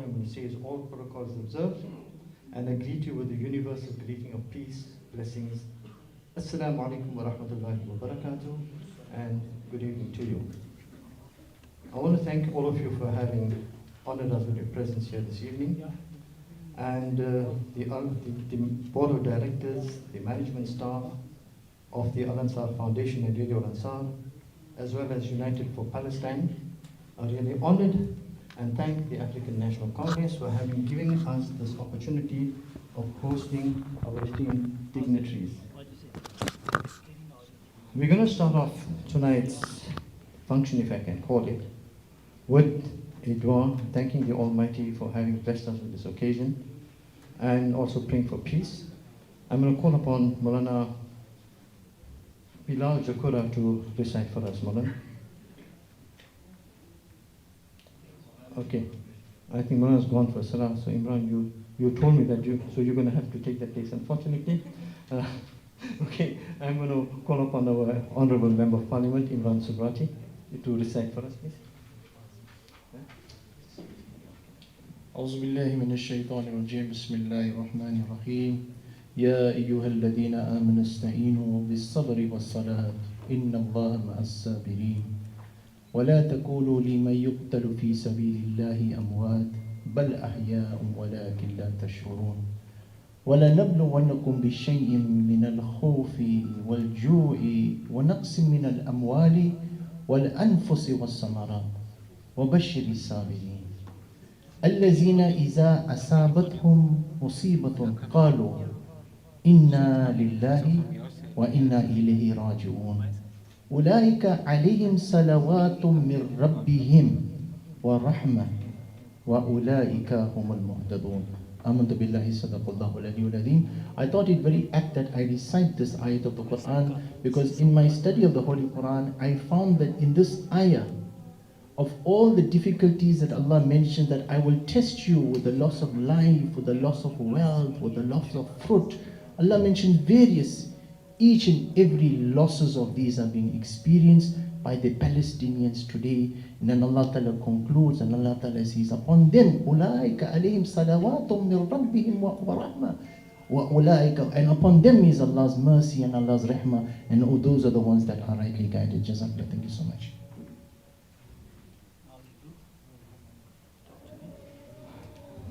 I'm going to say is all protocols observed, and I greet you with the universal greeting of peace, blessings. Assalamu alaikum wa rahmatullahi wa barakatuh, and good evening to you. I want to thank all of you for having honored us with your presence here this evening, and the board of directors, the management staff of the Al Ansar Foundation and Radio Al Ansar, as well as United for Palestine, are really honored and thank the African National Congress for having given us this opportunity of hosting our esteemed dignitaries. We're going to start off tonight's function, if I can call it, with a dua, thanking the Almighty for having blessed us with this occasion, and also praying for peace. I'm going to call upon Maulana Bilal Jakura to recite for us, Maulana. Okay, I think Maulana's gone for Salah, so Imran, you told me that so you're going to have to take that place, unfortunately. Okay, I'm going to call upon our Honorable Member of Parliament, Imran Subrati, to recite for us, please. أعوذ بالله من الشيطان الرجيم بسم الله الرحمن الرحيم يا أيها الذين آمنوا استعينوا بالصبر والصلاة إن الله مع الصابرين ولا تقولوا لمن يقتل في سبيل الله أموات بل أحياء ولكن لا تشعرون ولنبلونكم بشيء من الخوف والجوع ونقص من الأموال والأنفس والثمرات وبشر الصابرين الذين إذا أصابتهم مصيبة قالوا إنا لله وإنا إليه راجعون أولئك عليهم صلوات من ربهم ورحمة وأولئك هم المهتدون آمنت بالله صدق الله العلي العظيم. I thought it very apt that I recite this ayat of the Quran, because in my study of the Holy Quran I found that in this ayah, of all the difficulties that Allah mentioned, that I will test you with the loss of life, with the loss of wealth, with the loss of fruit, Allah mentioned various, each and every losses of these are being experienced by the Palestinians today. And then Allah Ta'ala concludes, and Allah Ta'ala says, upon them, أُولَٰئِكَ عَلَيْهِمْ صَلَوَاتٌ مِّن رَبِّهِمْ وَرَحْمَةٌ وَأُولَٰئِكَ, and upon them is Allah's mercy and Allah's rahmah, and those are the ones that are rightly guided. Jazakallah, thank you so much.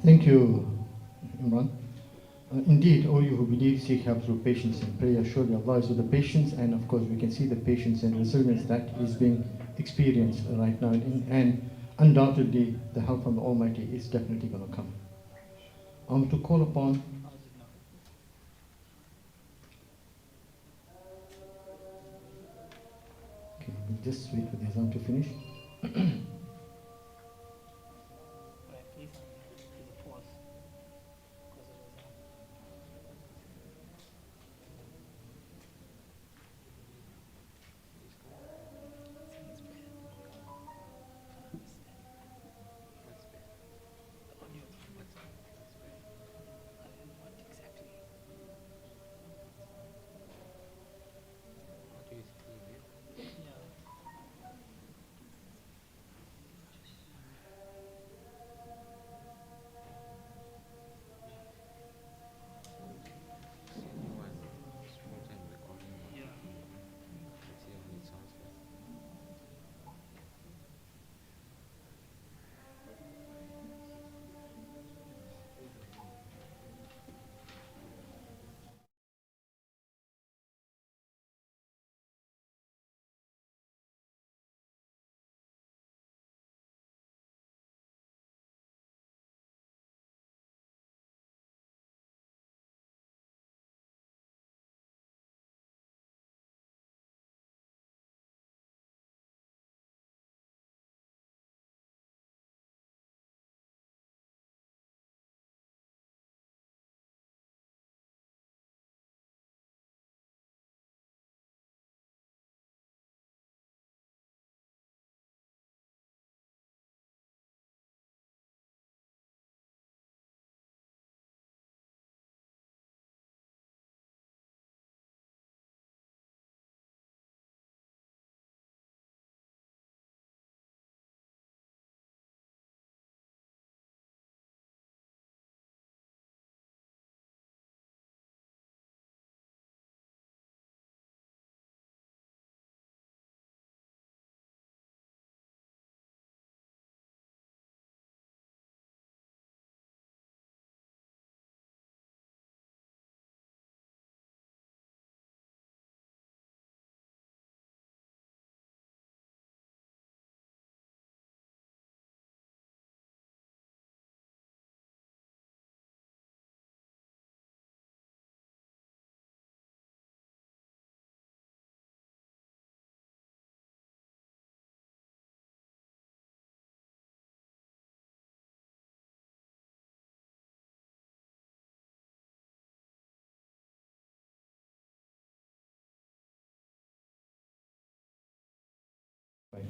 Thank you, Imran. Indeed, all you who believe seek help through patience and prayer. Surely Allah is with the patience, and of course we can see the patience and resilience that is being experienced right now, and undoubtedly the help from the Almighty is definitely going to come. To call upon we'll just wait for the Azan to finish.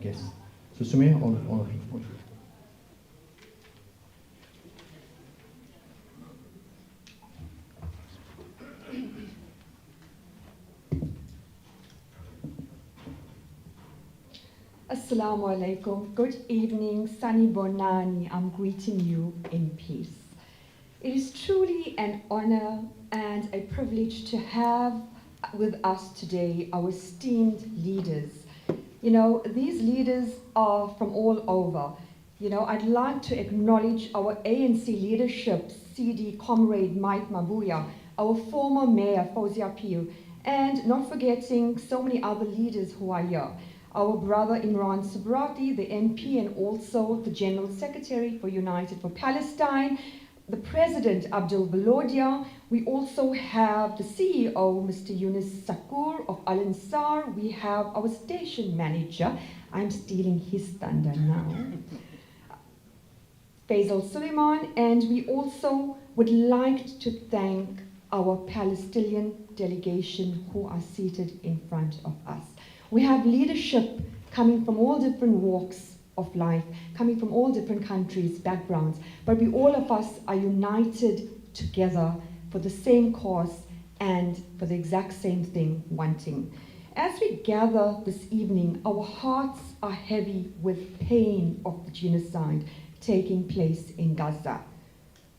guests. So Sumaya, all of you. Assalamu alaikum. Good evening, Sani Bonani. I'm greeting you in peace. It is truly an honor and a privilege to have with us today our esteemed leaders. You know, these leaders are from all over. You know, I'd like to acknowledge our ANC leadership, CD Comrade Mike Mabuya, our former mayor, Fauzia Piu, and not forgetting so many other leaders who are here. Our brother Imran Subrati, the MP, and also the General Secretary for United for Palestine, the President Abdul Balodia. We also have the CEO, Mr. Yunus Sakur of Al Ansar. We have our station manager. I'm stealing his thunder now. Faisal Suleiman, and we also would like to thank our Palestinian delegation who are seated in front of us. We have leadership coming from all different walks of life, coming from all different countries, backgrounds, but we all of us are united together for the same cause and for the exact same thing, wanting. As we gather this evening, our hearts are heavy with pain of the genocide taking place in Gaza.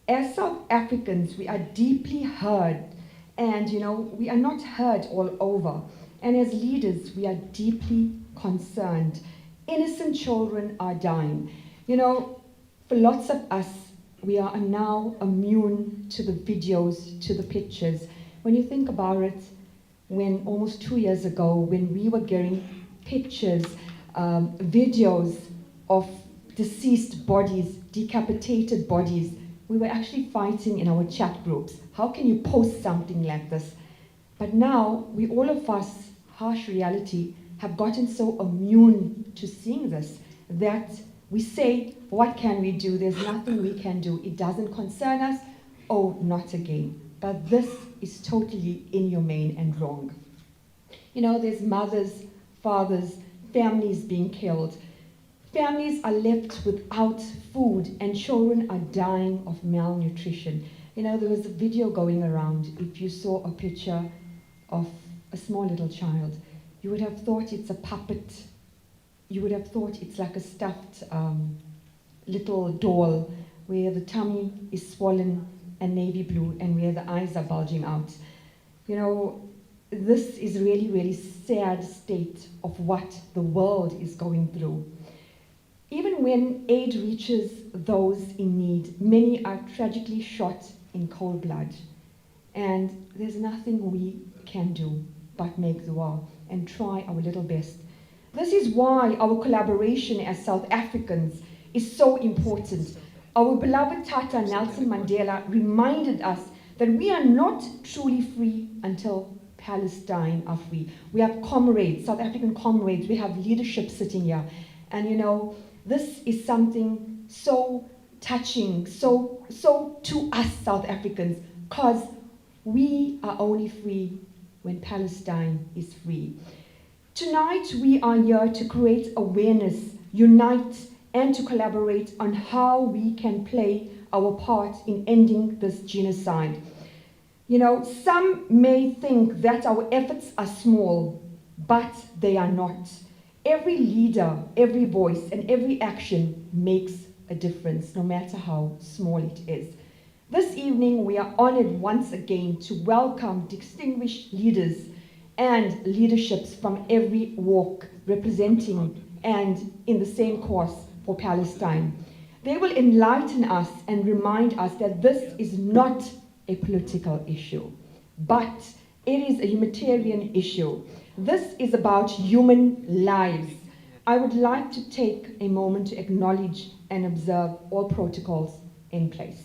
As South Africans, we are deeply hurt, and you know, we are not hurt all over. And as leaders, we are deeply concerned. Innocent children are dying. You know, for lots of us, we are now immune to the videos, to the pictures. When you think about it, when almost 2 years ago, when we were getting pictures, videos of deceased bodies, decapitated bodies, we were actually fighting in our chat groups. How can you post something like this? But now, we all of us, harsh reality, have gotten so immune to seeing this that we say, what can we do? There's nothing we can do. It doesn't concern us. Oh, not again. But this is totally inhumane and wrong. You know, there's mothers, fathers, families being killed. Families are left without food and children are dying of malnutrition. You know, there was a video going around. If you saw a picture of a small little child, you would have thought it's a puppet. You would have thought it's like a stuffed little doll where the tummy is swollen and navy blue and where the eyes are bulging out. You know, this is really, really sad state of what the world is going through. Even when aid reaches those in need, many are tragically shot in cold blood. And there's nothing we can do but make dua and try our little best. This is why our collaboration as South Africans is so important. Our beloved Tata Nelson Mandela reminded us that we are not truly free until Palestine are free. We have comrades, South African comrades, we have leadership sitting here. And you know, this is something so touching, so to us South Africans, because we are only free when Palestine is free. Tonight we are here to create awareness, unite, and to collaborate on how we can play our part in ending this genocide. You know, some may think that our efforts are small, but they are not. Every leader, every voice, and every action makes a difference, no matter how small it is. This evening, we are honored once again to welcome distinguished leaders and leaderships from every walk representing and in the same cause for Palestine. They will enlighten us and remind us that this is not a political issue, but it is a humanitarian issue. This is about human lives. I would like to take a moment to acknowledge and observe all protocols in place.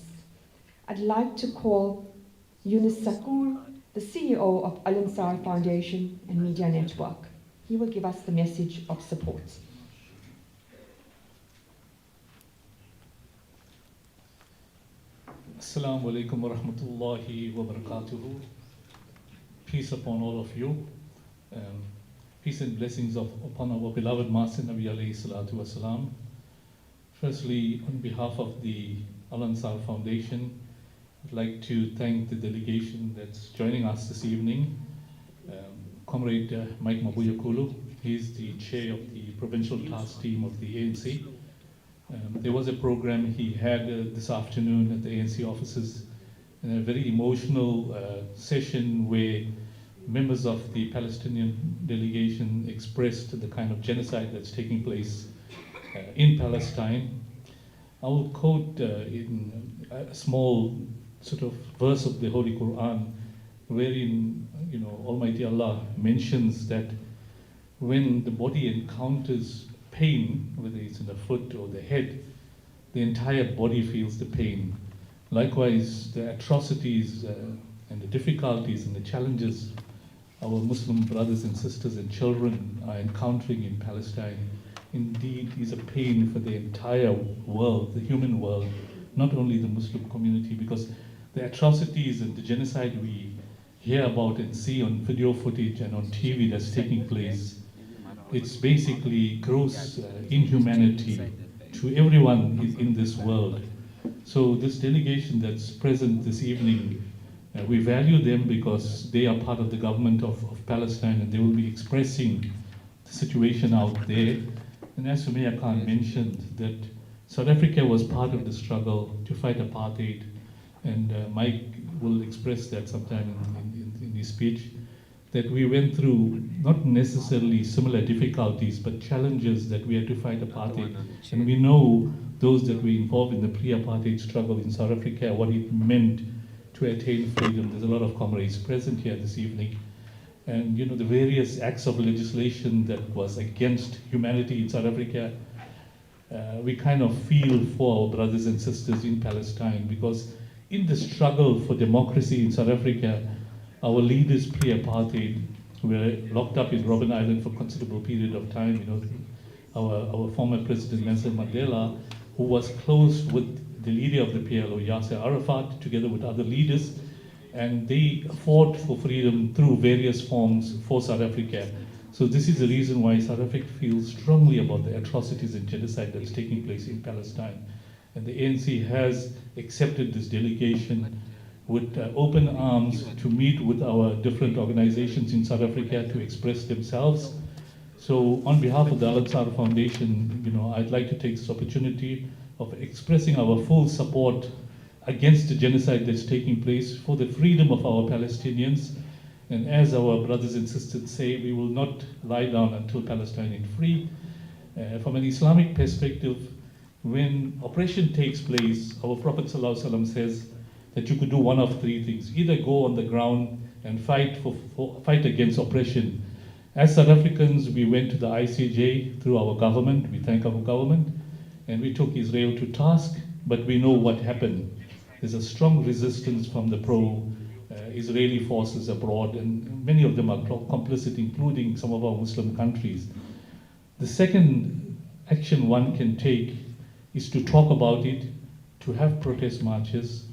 I'd like to call Yunus Sakur, the CEO of Al Ansar Foundation and Media Network. He will give us the message of support. Assalamu alaikum wa rahmatullahi wa barakatuhu. Peace upon all of you. Peace and blessings upon our beloved Master Nabi alayhi salatu wasalam. Firstly, on behalf of the Al Ansar Foundation, I'd like to thank the delegation that's joining us this evening. Comrade Mike Mabuyakulu, he's the chair of the provincial task team of the ANC. There was a program he had this afternoon at the ANC offices, a very emotional session where members of the Palestinian delegation expressed the kind of genocide that's taking place in Palestine. I will quote in a small sort of verse of the Holy Quran, wherein Almighty Allah mentions that when the body encounters pain, whether it's in the foot or the head, the entire body feels the pain. Likewise, the atrocities and the difficulties and the challenges our Muslim brothers and sisters and children are encountering in Palestine indeed is a pain for the entire world, the human world, not only the Muslim community, because the atrocities and the genocide we hear about and see on video footage and on TV that's taking place, it's basically gross inhumanity to everyone in this world. So this delegation that's present this evening, we value them because they are part of the government of Palestine, and they will be expressing the situation out there. And as Sumaya Khan mentioned, that South Africa was part of the struggle to fight apartheid, and Mike will express that sometime in his speech, that we went through not necessarily similar difficulties, but challenges that we had to fight apartheid. And we know those that were involved in the pre-apartheid struggle in South Africa, what it meant to attain freedom. There's a lot of comrades present here this evening. And the various acts of legislation that was against humanity in South Africa, we kind of feel for our brothers and sisters in Palestine, because in the struggle for democracy in South Africa, our leaders pre-apartheid were locked up in Robben Island for a considerable period of time. Our former President Nelson Mandela, who was close with the leader of the PLO, Yasser Arafat, together with other leaders, and they fought for freedom through various forms for South Africa. So this is the reason why South Africa feels strongly about the atrocities and genocide that's taking place in Palestine. And the ANC has accepted this delegation with open arms to meet with our different organizations in South Africa to express themselves. So on behalf of the Al Ansar Foundation, I'd like to take this opportunity of expressing our full support against the genocide that's taking place for the freedom of our Palestinians. And as our brothers and sisters say, we will not lie down until Palestine is free. From an Islamic perspective, when oppression takes place, our Prophet ﷺ says that you could do one of three things. Either go on the ground and fight against oppression. As South Africans, we went to the ICJ through our government. We thank our government. And we took Israel to task, but we know what happened. There's a strong resistance from the pro-Israeli forces abroad, and many of them are complicit, including some of our Muslim countries. The second action one can take is to talk about it, to have protest marches,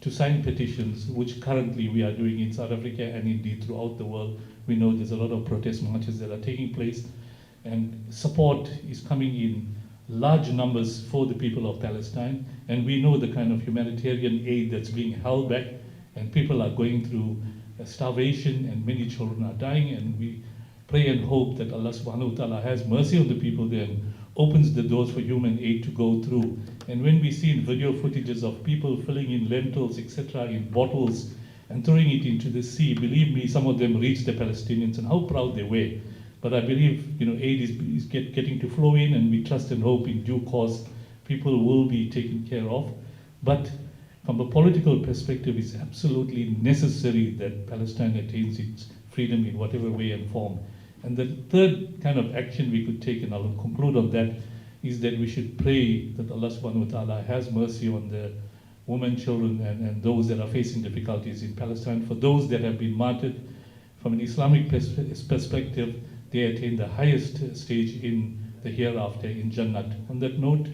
to sign petitions, which currently we are doing in South Africa and indeed throughout the world. We know there's a lot of protest marches that are taking place, and support is coming in large numbers for the people of Palestine, and we know the kind of humanitarian aid that's being held back, and people are going through starvation, and many children are dying, and we pray and hope that Allah subhanahu wa ta'ala has mercy on the people there and opens the doors for human aid to go through. And when we see in video footages of people filling in lentils, etc., in bottles and throwing it into the sea, believe me, some of them reach the Palestinians, and how proud they were. But I believe aid is getting to flow in, and we trust and hope in due course people will be taken care of. But from a political perspective, it's absolutely necessary that Palestine attains its freedom in whatever way and form. And the third kind of action we could take, and I'll conclude on that, is that we should pray that Allah subhanahu wa ta'ala has mercy on the women, children, and those that are facing difficulties in Palestine. For those that have been martyred, from an Islamic perspective, they attain the highest stage in the hereafter, in Jannat. On that note,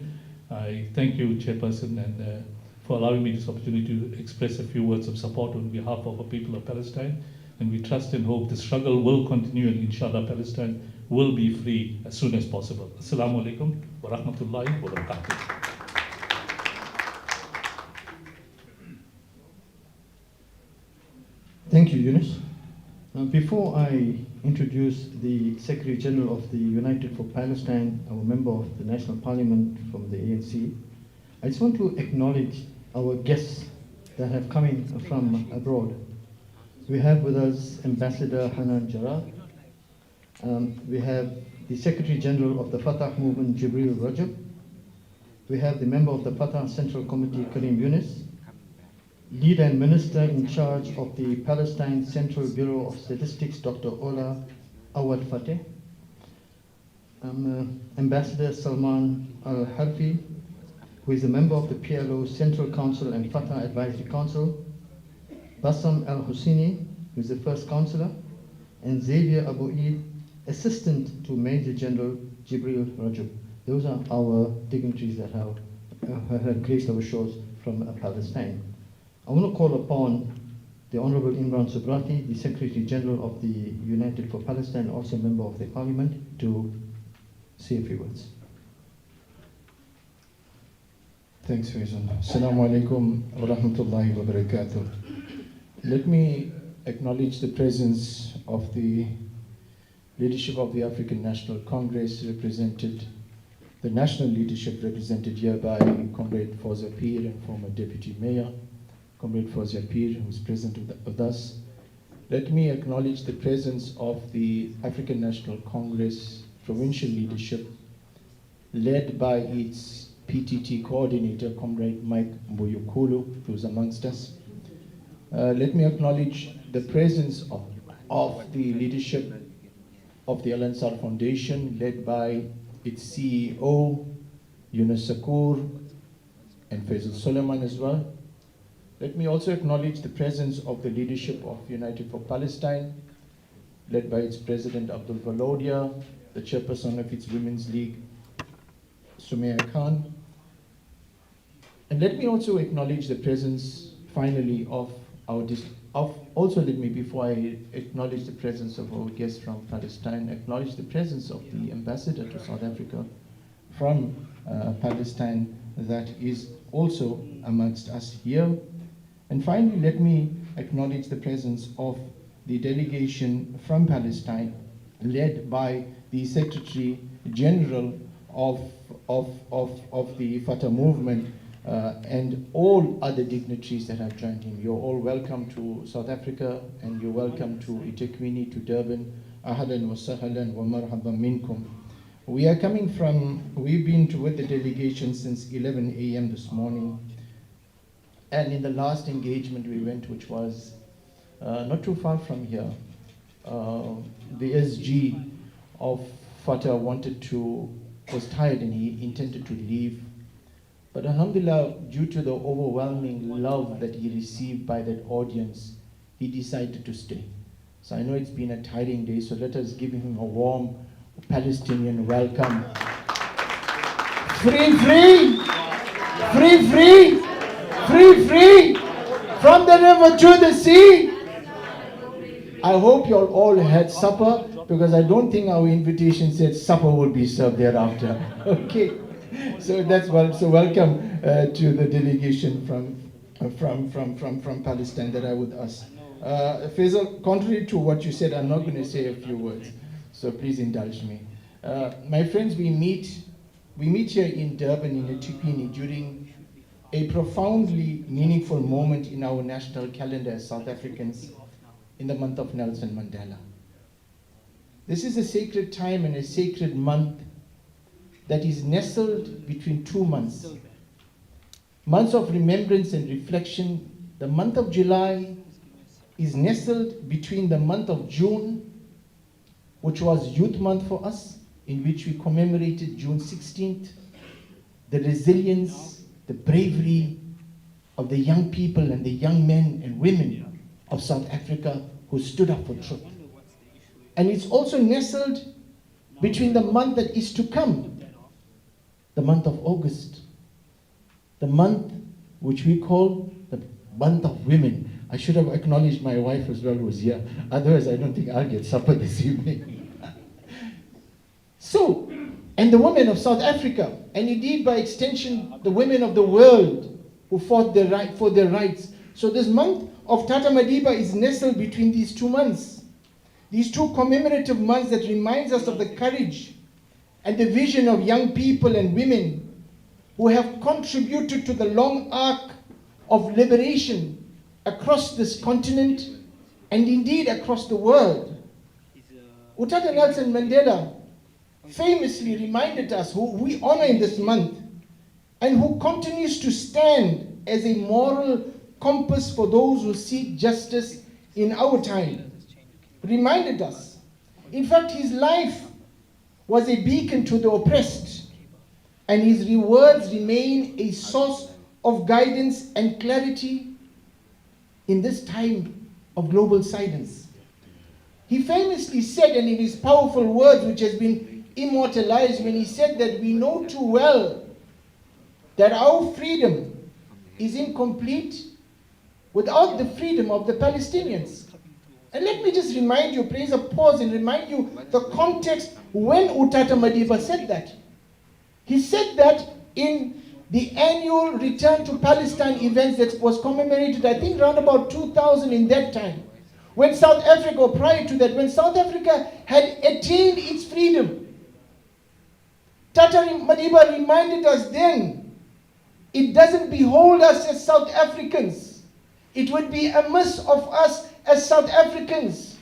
I thank you, Chairperson, and for allowing me this opportunity to express a few words of support on behalf of the people of Palestine. and we trust and hope the struggle will continue, and inshallah Palestine will be free as soon as possible. Assalamu alaikum wa rahmatullahi wa barakatuh. Thank you, Yunus. Before I introduce the Secretary General of the United for Palestine, our member of the National Parliament from the ANC, I just want to acknowledge our guests that have come in from abroad. We have with us Ambassador Hanan Jarrah. We have the Secretary General of the Fatah movement, Jibril Rajoub. We have the member of the Fatah Central Committee, Karim Yunus. Leader and Minister in charge of the Palestine Central Bureau of Statistics, Dr. Ola Awad Fateh. Ambassador Salman Al-Harfi, who is a member of the PLO Central Council and Fatah Advisory Council. Bassam Al-Husseini, who is the first councillor. And Xavier Abu Eid, Assistant to Major General Jibril Rajoub. Those are our dignitaries that have graced our shores from Palestine. I want to call upon the Honorable Imran Subrati, the Secretary General of the United for Palestine, also a member of the Parliament, to say a few words. Thanks, Faisal. Assalamu alaikum wa rahmatullahi wa barakatuh. Let me acknowledge the presence of the leadership of the African National Congress, represented, the national leadership represented here by Comrade Fawzia Peer and former Deputy Mayor, Comrade Fawzia Peer, who is present with us. Let me acknowledge the presence of the African National Congress provincial leadership, led by its PTT coordinator, Comrade Mike Mbuyukulu, who is amongst us. Let me acknowledge the presence of the leadership of the Al Ansar Foundation, led by its CEO, Yunus Sakur, and Faisal Suleiman as well. Let me also acknowledge the presence of the leadership of United for Palestine, led by its president, Abdul Valodia, the chairperson of its Women's League, Sumaya Khan. And let me also acknowledge the presence, finally, of let me, before I acknowledge the presence of our guests from Palestine, acknowledge the presence of the ambassador to South Africa from Palestine that is also amongst us here. And finally, let me acknowledge the presence of the delegation from Palestine, led by the Secretary General of the Fatah movement, and all other dignitaries that have joined him. You're all welcome to South Africa, and you're welcome to eThekwini, to Durban. Ahlan wa sahlan wa marhaban minkum. We've been with the delegation since 11 a.m. this morning. And in the last engagement we went, which was not too far from here, the SG of Fatah was tired and he intended to leave. But alhamdulillah, due to the overwhelming love that he received by that audience, he decided to stay. So I know it's been a tiring day, so let us give him a warm Palestinian welcome. Free, free, free, free, free, free, from the river to the sea. I hope you all had supper, because I don't think our invitation said supper will be served thereafter. Okay, so that's so welcome to the delegation from Palestine that are with us. Faisal, contrary to what you said, I'm not going to say a few words, so please indulge me. My friends, we meet here in Durban, in eThekwini, during a profoundly meaningful moment in our national calendar as South Africans, in the month of Nelson Mandela. This is a sacred time and a sacred month that is nestled between two months. Months of remembrance and reflection. The month of July is nestled between the month of June, which was Youth Month for us, in which we commemorated June 16th, the resilience, the bravery of the young people and the young men and women of South Africa who stood up for truth. And it's also nestled between the month that is to come, the month of August, the month which we call the month of women. I should have acknowledged my wife as well who was here. Otherwise, I don't think I'll get supper this evening. So, and the women of South Africa, and indeed by extension, the women of the world who fought for their rights. So this month of Tata Madiba is nestled between these 2 months. These 2 commemorative months that reminds us of the courage and the vision of young people and women who have contributed to the long arc of liberation across this continent and indeed across the world. Utata Nelson Mandela famously reminded us, who we honor in this month, and who continues to stand as a moral compass for those who seek justice in our time, reminded us. In fact, his life was a beacon to the oppressed, and his words remain a source of guidance and clarity in this time of global silence. He famously said, and in his powerful words, which has been immortalized, when he said that we know too well that our freedom is incomplete without the freedom of the Palestinians. And let me just remind you, please, a pause and remind you the context when Utata Madiba said that. He said that in the annual Return to Palestine events that was commemorated, I think around about 2000 in that time, when South Africa, or prior to that, when South Africa had attained its freedom. Tata Madiba reminded us then, it doesn't behold us as South Africans. It would be amiss of us as South Africans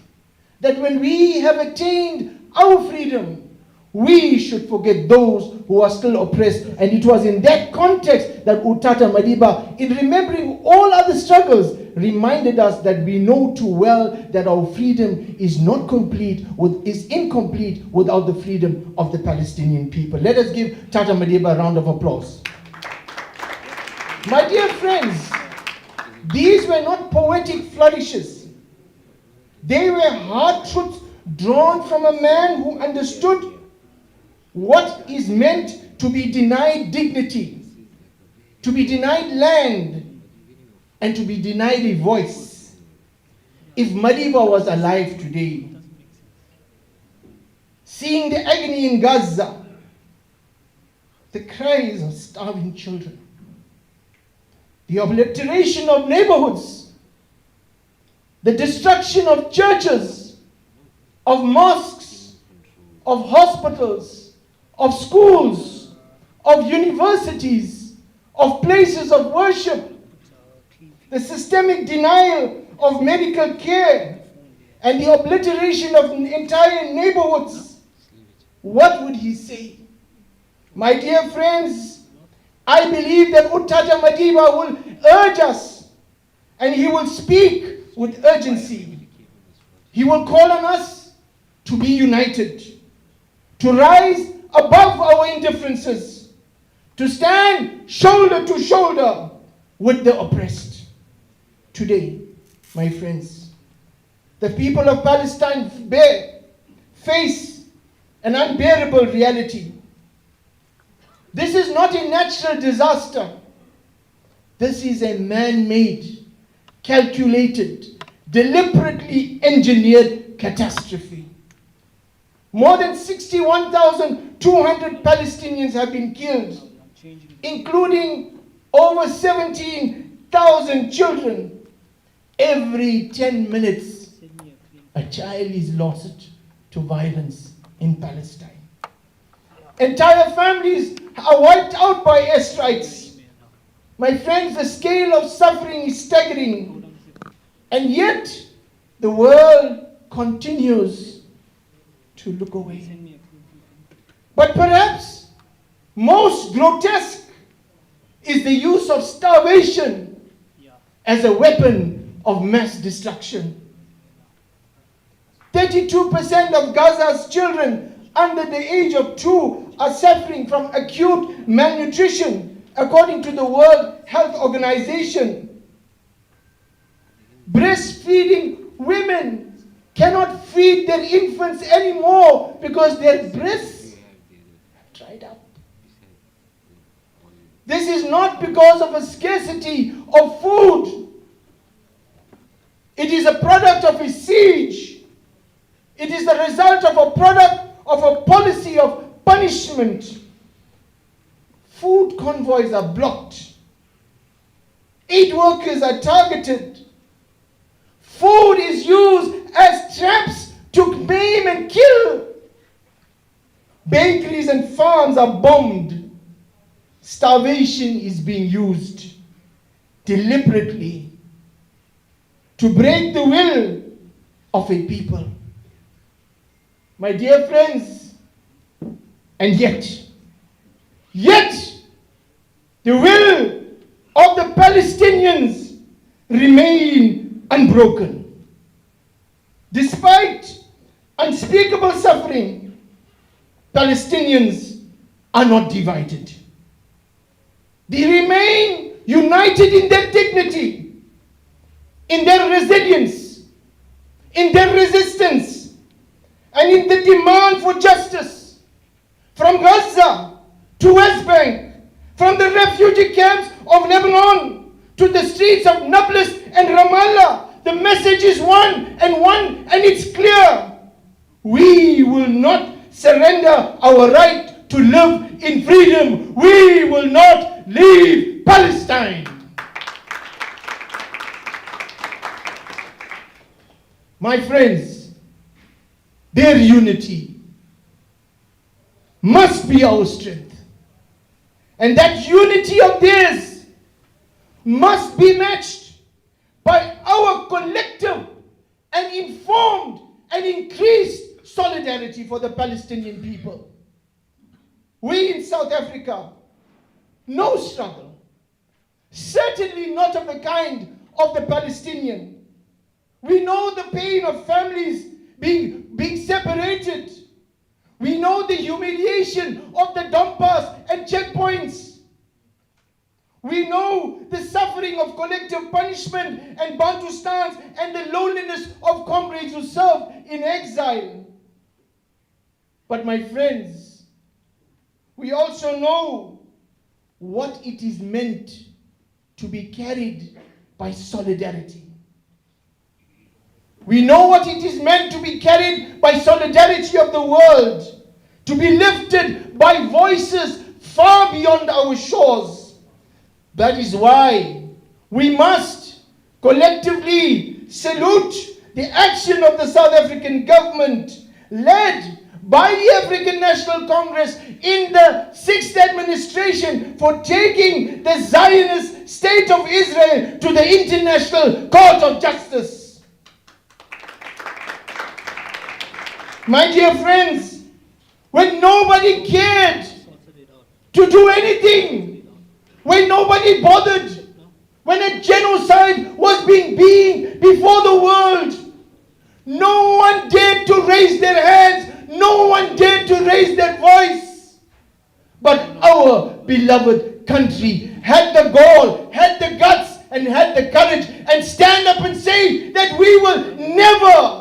that when we have attained our freedom, we should forget those who are still oppressed. And it was in that context that Utata Madiba, in remembering all other struggles, reminded us that we know too well that our freedom is incomplete without the freedom of the Palestinian people. Let us give Tata Madiba a round of applause. My dear friends, these were not poetic flourishes. They were hard truths drawn from a man who understood what is meant to be denied dignity, to be denied land, and to be denied a voice. If Madiba was alive today, seeing the agony in Gaza, the cries of starving children, the obliteration of neighborhoods, the destruction of churches, of mosques, of hospitals, of schools, of universities, of places of worship, the systemic denial of medical care, and the obliteration of entire neighborhoods, what would he say? My dear friends, I believe that Utata Madiba will urge us, and he will speak with urgency. He will call on us to be united, to rise above our indifferences, to stand shoulder to shoulder with the oppressed. Today, my friends, the people of Palestine face an unbearable reality. This is not a natural disaster. This is a man-made, calculated, deliberately engineered catastrophe. More than 61,200 Palestinians have been killed, including over 17,000 children. Every 10 minutes, a child is lost to violence in Palestine. Entire families are wiped out by airstrikes. My friends, the scale of suffering is staggering. And yet, the world continues to look away. But perhaps most grotesque is the use of starvation as a weapon of mass destruction. 32% of Gaza's children under the age of 2 are suffering from acute malnutrition, according to the World Health Organization. Breastfeeding women cannot feed their infants anymore because their breasts dried up. This is not because of a scarcity of food. It is a product of a siege. It is the result of a product of a policy of punishment. Food convoys are blocked. Aid workers are targeted. Food is used as traps to maim and kill. Bakeries and farms are bombed. Starvation is being used deliberately to break the will of a people. My dear friends, and yet, the will of the Palestinians remain unbroken. Despite unspeakable suffering, Palestinians are not divided. They remain united in their dignity, in their resilience, in their resistance, and in the demand for justice. From Gaza to West Bank, from the refugee camps of Lebanon to the streets of Nablus and Ramallah, the message is one, and it's clear. We will not surrender our right to live in freedom. We will not leave Palestine. My friends, their unity must be our strength. And that unity of theirs must be matched by our collective and informed and increased solidarity for the Palestinian people. We in South Africa, no struggle, certainly not of the kind of the Palestinian. We know the pain of families being separated. We know the humiliation of the dumpas and checkpoints. We know the suffering of collective punishment and Bantustans and the loneliness of comrades who serve in exile. But my friends, we also know what it is meant to be carried by solidarity. We know what it is meant to be carried by solidarity of the world, to be lifted by voices far beyond our shores. That is why we must collectively salute the action of the South African government, led by the African National Congress in the 6th administration, for taking the Zionist state of Israel to the International Court of Justice. My dear friends, when nobody cared to do anything, when nobody bothered, when a genocide was being before the world, no one dared to raise their hands, no one dared to raise their voice. But our beloved country had the gall, had the guts, and had the courage, and stand up and say that we will never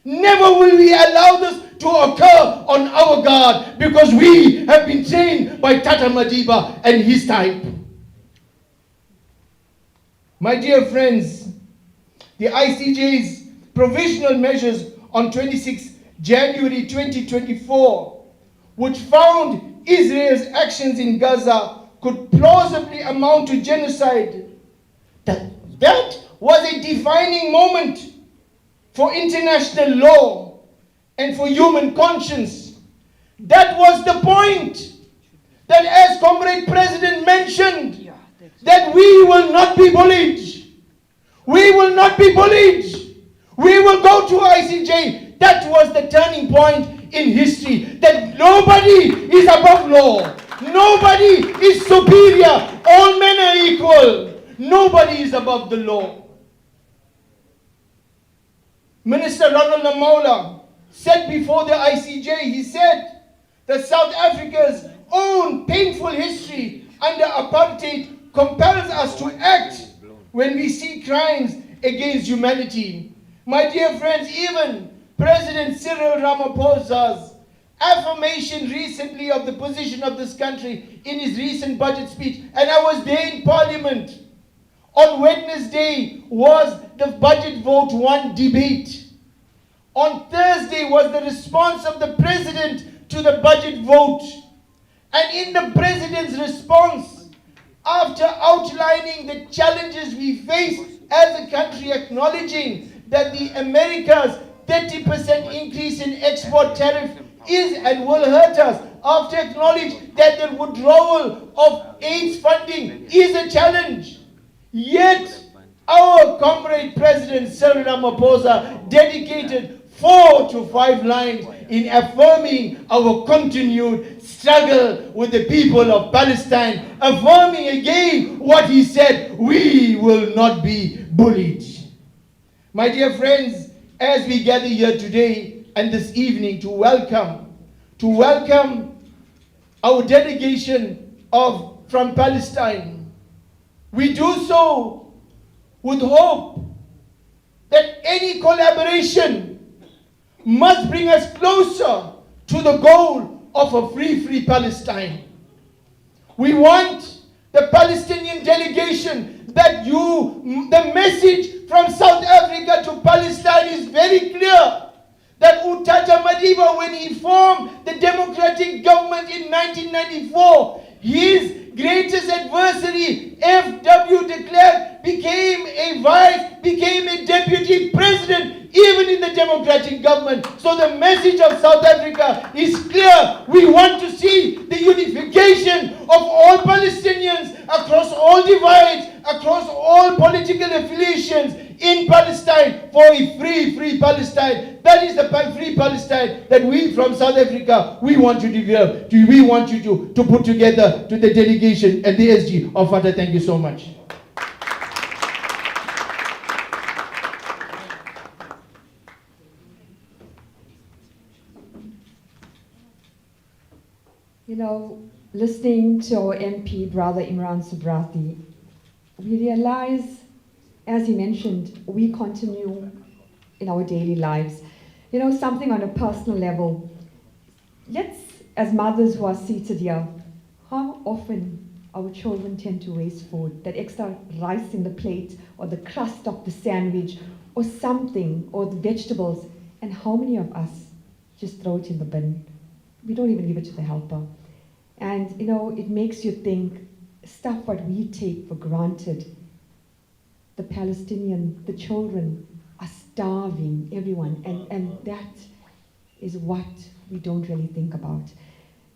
will we allow this to occur on our guard, because we have been trained by Tata Madiba and his type. My dear friends, the ICJ's provisional measures on 26 January 2024, which found Israel's actions in Gaza could plausibly amount to genocide, that was a defining moment for international law and for human conscience. That was the point, that as Comrade President mentioned, that we will not be bullied. We will not be bullied. We will go to ICJ. That was the turning point in history, that nobody is above law. Nobody is superior. All men are equal. Nobody is above the law. Minister Ronald Lamola said before the ICJ, he said that South Africa's own painful history under apartheid compels us to act when we see crimes against humanity. My dear friends, even President Cyril Ramaphosa's affirmation recently of the position of this country in his recent budget speech, and I was there in Parliament, On Wednesday was the budget vote 1 debate. On Thursday was the response of the president to the budget vote. And in the president's response, after outlining the challenges we face as a country, acknowledging that the America's 30% increase in export tariff is and will hurt us, after acknowledging that the withdrawal of AIDS funding is a challenge, yet our comrade President Cyril Ramaphosa dedicated 4 to 5 lines in affirming our continued struggle with the people of Palestine, affirming again what he said: we will not be bullied. My dear friends, as we gather here today and this evening to welcome our delegation from Palestine, we do so with hope that any collaboration must bring us closer to the goal of a free Palestine. We want the Palestinian delegation the message from South Africa to Palestine is very clear. That Utata Madiba, when he formed the democratic government in 1994, his greatest adversary, F.W. de Klerk, became a deputy president, even in the democratic government. So the message of South Africa is clear. We want to see the unification of all Palestinians across all divides, across all political affiliations in Palestine, for a free Palestine. That is the free Palestine that we from South Africa, we want to develop. We want you to put together to the delegation and the SG of Fatah. Thank you so much. You know, listening to our MP, Brother Imran Subrati, we realize, as he mentioned, we continue in our daily lives. You know, something on a personal level. Let's, as mothers who are seated here, how often our children tend to waste food, that extra rice in the plate, or the crust of the sandwich, or something, or the vegetables, and how many of us just throw it in the bin? We don't even give it to the helper. And, you know, it makes you think, stuff what we take for granted. The children are starving, everyone, and that is what we don't really think about.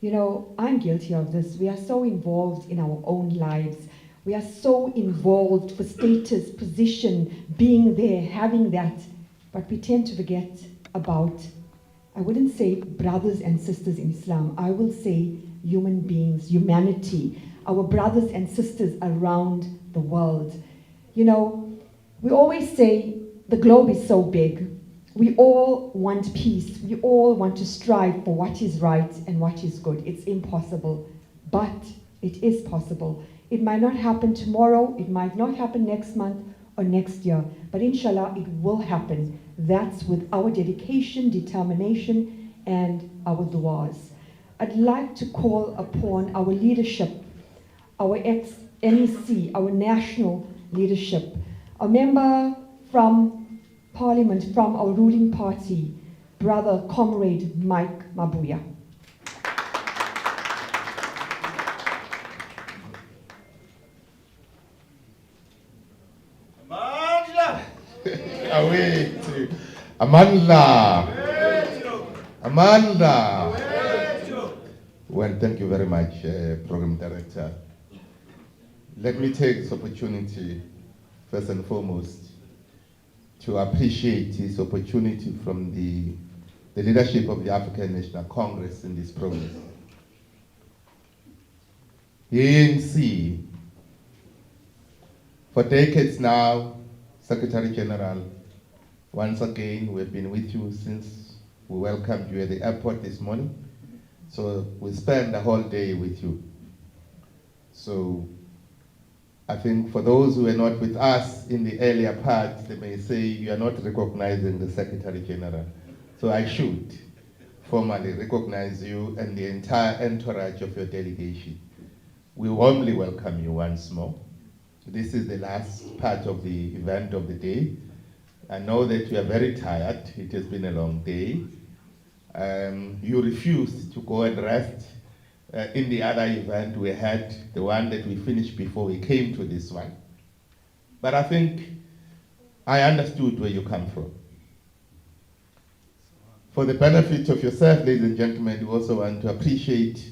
You know, I'm guilty of this. We are so involved in our own lives. We are so involved for status, position, being there, having that, but we tend to forget about, I wouldn't say brothers and sisters in Islam, I will say human beings, humanity, our brothers and sisters around the world. You know, we always say the globe is so big. We all want peace. We all want to strive for what is right and what is good. It's impossible, but it is possible. It might not happen tomorrow, it might not happen next month or next year, but inshallah it will happen. That's with our dedication, determination, and our du'as. I'd like to call upon our leadership, our ex-NEC, our national leadership, a member from Parliament from our ruling party, Brother Comrade Mike Mabuya. Amanda. Well, thank you very much, Program Director. Let me take this opportunity, first and foremost, to appreciate this opportunity from the leadership of the African National Congress in this program. ANC, for decades now, Secretary General, once again, we've been with you since we welcomed you at the airport this morning. So we spent the whole day with you. So I think for those who are not with us in the earlier part, they may say you are not recognizing the Secretary General. So I should formally recognize you and the entire entourage of your delegation. We warmly welcome you once more. This is the last part of the event of the day. I know that you are very tired. It has been a long day. You refused to go and rest in the other event we had, the one that we finished before we came to this one. But I think I understood where you come from. For the benefit of yourself, ladies and gentlemen, we also want to appreciate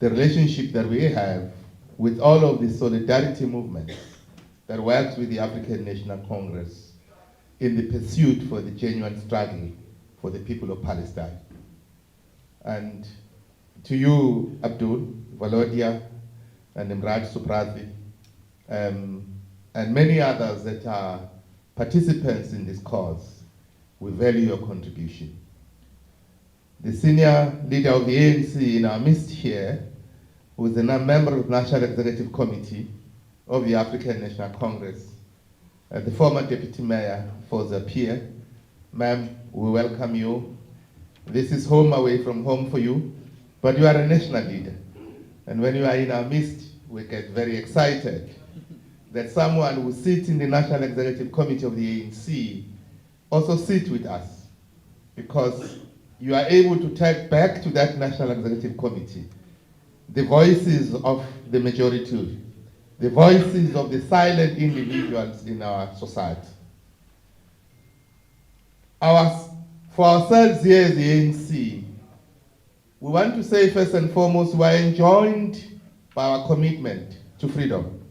the relationship that we have with all of the solidarity movements that works with the African National Congress in the pursuit for the genuine struggle for the people of Palestine. And to you, Abdul, Valodia, and Imraj Suprati, and many others that are participants in this cause, we value your contribution. The senior leader of the ANC in our midst here, who is a member of the National Executive Committee of the African National Congress, the former Deputy Mayor, Fawza Pierre. Ma'am, we welcome you. This is home away from home for you, but you are a national leader. And when you are in our midst, we get very excited that someone who sits in the National Executive Committee of the ANC also sits with us, because you are able to take back to that National Executive Committee the voices of the majority, the voices of the silent individuals in our society. For ourselves here as the ANC, we want to say first and foremost, we are enjoined by our commitment to freedom,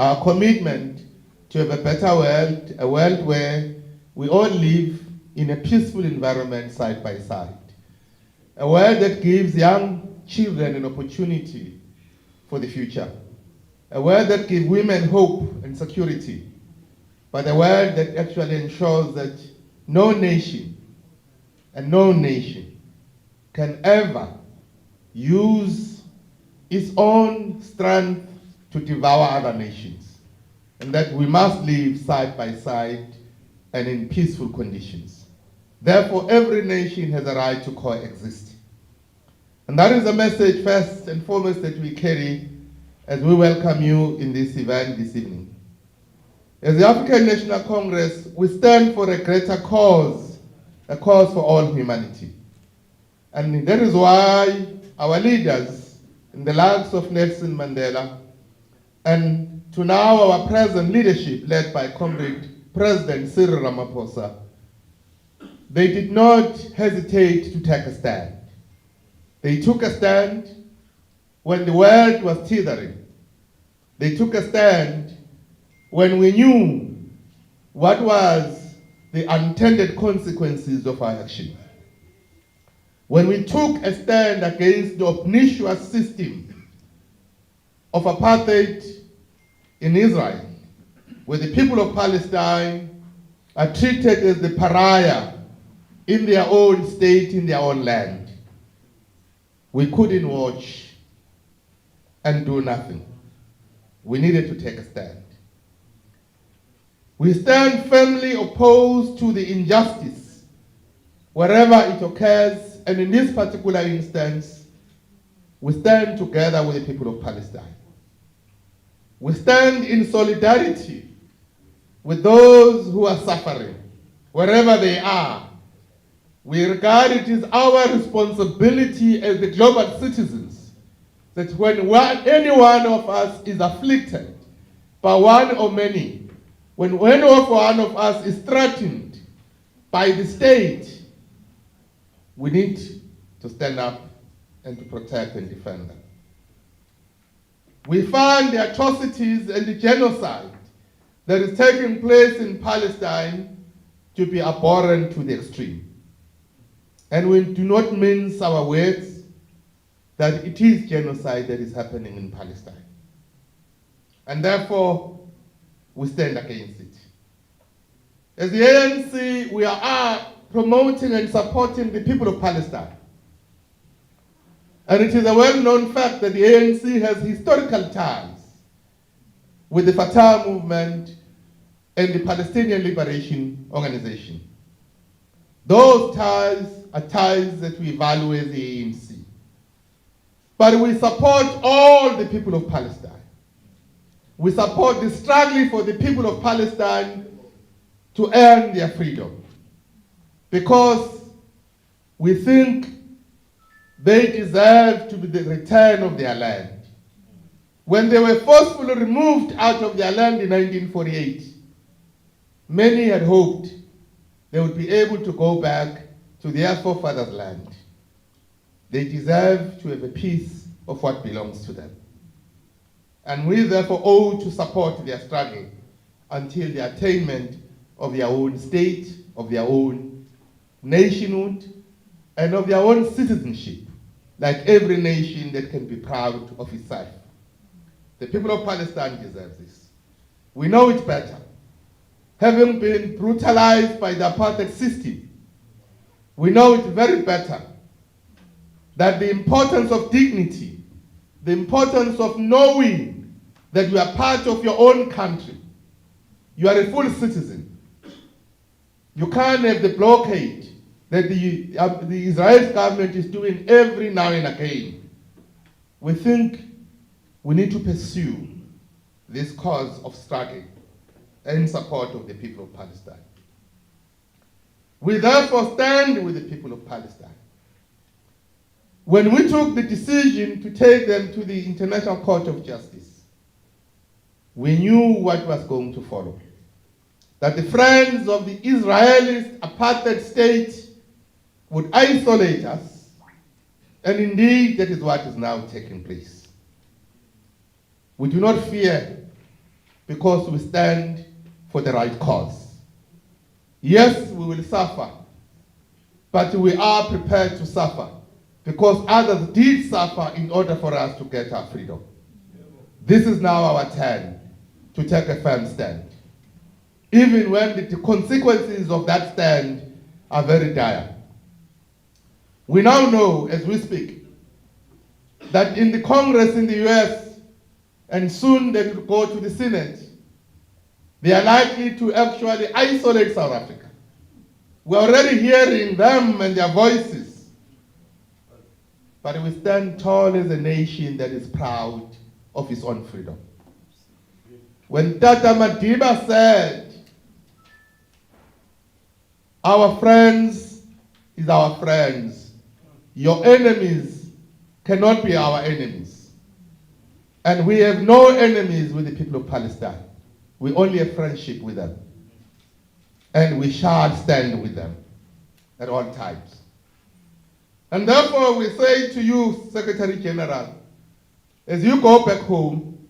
our commitment to have a better world, a world where we all live in a peaceful environment side by side, a world that gives young children an opportunity for the future, a world that gives women hope and security, but a world that actually ensures that no nation and no nation can ever use its own strength to devour other nations, and that we must live side by side and in peaceful conditions. Therefore, every nation has a right to coexist. And that is the message first and foremost that we carry as we welcome you in this event this evening. As the African National Congress, we stand for a greater cause, a cause for all humanity. And that is why our leaders, in the likes of Nelson Mandela, and to now our present leadership led by Comrade President Cyril Ramaphosa, they did not hesitate to take a stand. They took a stand when the world was teetering. They took a stand when we knew what was the unintended consequences of our action. When we took a stand against the pernicious system of apartheid in Israel, where the people of Palestine are treated as the pariah in their own state, in their own land. We couldn't watch and do nothing. We needed to take a stand. We stand firmly opposed to the injustice wherever it occurs, and in this particular instance, we stand together with the people of Palestine. We stand in solidarity with those who are suffering, wherever they are. We regard it as our responsibility as the global citizens that when any one of us is afflicted by one or many, when one of us is threatened by the state, we need to stand up and to protect and defend them. We find the atrocities and the genocide that is taking place in Palestine to be abhorrent to the extreme. And we do not mince our words that it is genocide that is happening in Palestine. And therefore, we stand against it. As the ANC, we are promoting and supporting the people of Palestine. And it is a well-known fact that the ANC has historical ties with the Fatah movement and the Palestinian Liberation Organization. Those ties are ties that we value as the ANC. But we support all the people of Palestine. We support the struggle for the people of Palestine to earn their freedom, because we think they deserve to be the return of their land. When they were forcefully removed out of their land in 1948, many had hoped they would be able to go back to their forefathers' land. They deserve to have a piece of what belongs to them. And we therefore owe to support their struggle until the attainment of their own state, of their own nationhood, and of their own citizenship, like every nation that can be proud of itself. The people of Palestine deserve this. We know it better. Having been brutalized by the apartheid system, we know it very better that the importance of dignity, the importance of knowing that you are part of your own country, you are a full citizen. You can't have the blockade that the Israeli government is doing every now and again. We think we need to pursue this cause of struggle in support of the people of Palestine. We therefore stand with the people of Palestine. When we took the decision to take them to the International Court of Justice, we knew what was going to follow. That the friends of the Israeli apartheid state would isolate us, and indeed that is what is now taking place. We do not fear, because we stand for the right cause. Yes, we will suffer, but we are prepared to suffer, because others did suffer in order for us to get our freedom. This is now our turn to take a firm stand, even when the consequences of that stand are very dire. We now know, as we speak, that in the Congress in the US, and soon they will go to the Senate, they are likely to actually isolate South Africa. We're already hearing them and their voices. But we stand tall as a nation that is proud of its own freedom. When Tata Madiba said, our friends is our friends, your enemies cannot be our enemies. And we have no enemies with the people of Palestine. We only have friendship with them. And we shall stand with them at all times. And therefore we say to you, Secretary General, as you go back home,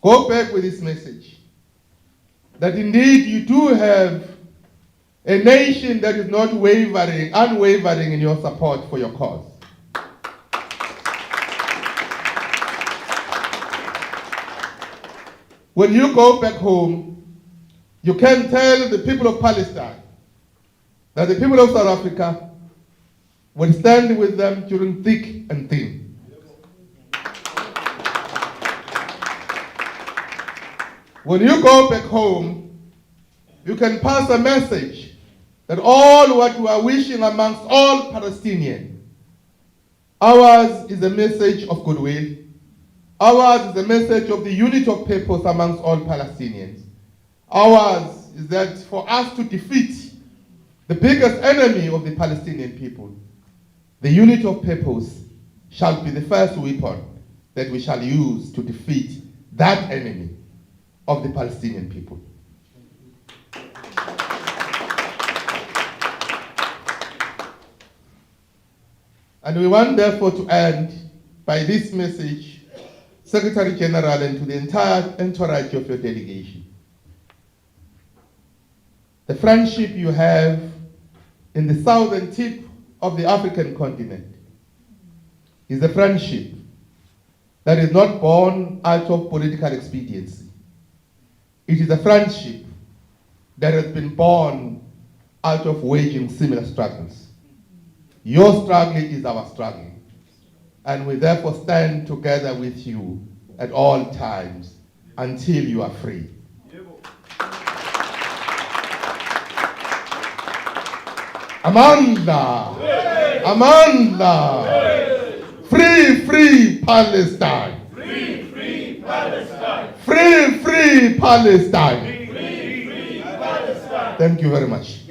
go back with this message, that indeed you do have a nation that is not unwavering in your support for your cause. When you go back home, you can tell the people of Palestine that the people of South Africa will stand with them during thick and thin. When you go back home, you can pass a message that all what we are wishing amongst all Palestinians, ours is a message of goodwill. Ours is a message of the unity of purpose amongst all Palestinians. Ours is that for us to defeat the biggest enemy of the Palestinian people, the unity of purpose shall be the first weapon that we shall use to defeat that enemy of the Palestinian people. And we want therefore to end by this message, Secretary General, and to the entire entourage of your delegation. The friendship you have in the southern tip of the African continent is a friendship that is not born out of political expediency. It is a friendship that has been born out of waging similar struggles. Your struggle is our struggle, and we therefore stand together with you at all times until you are free. Amanda! Amanda! Free, free Palestine! Free, free Palestine! Free, Free Palestine. Free Palestine. Thank you very much.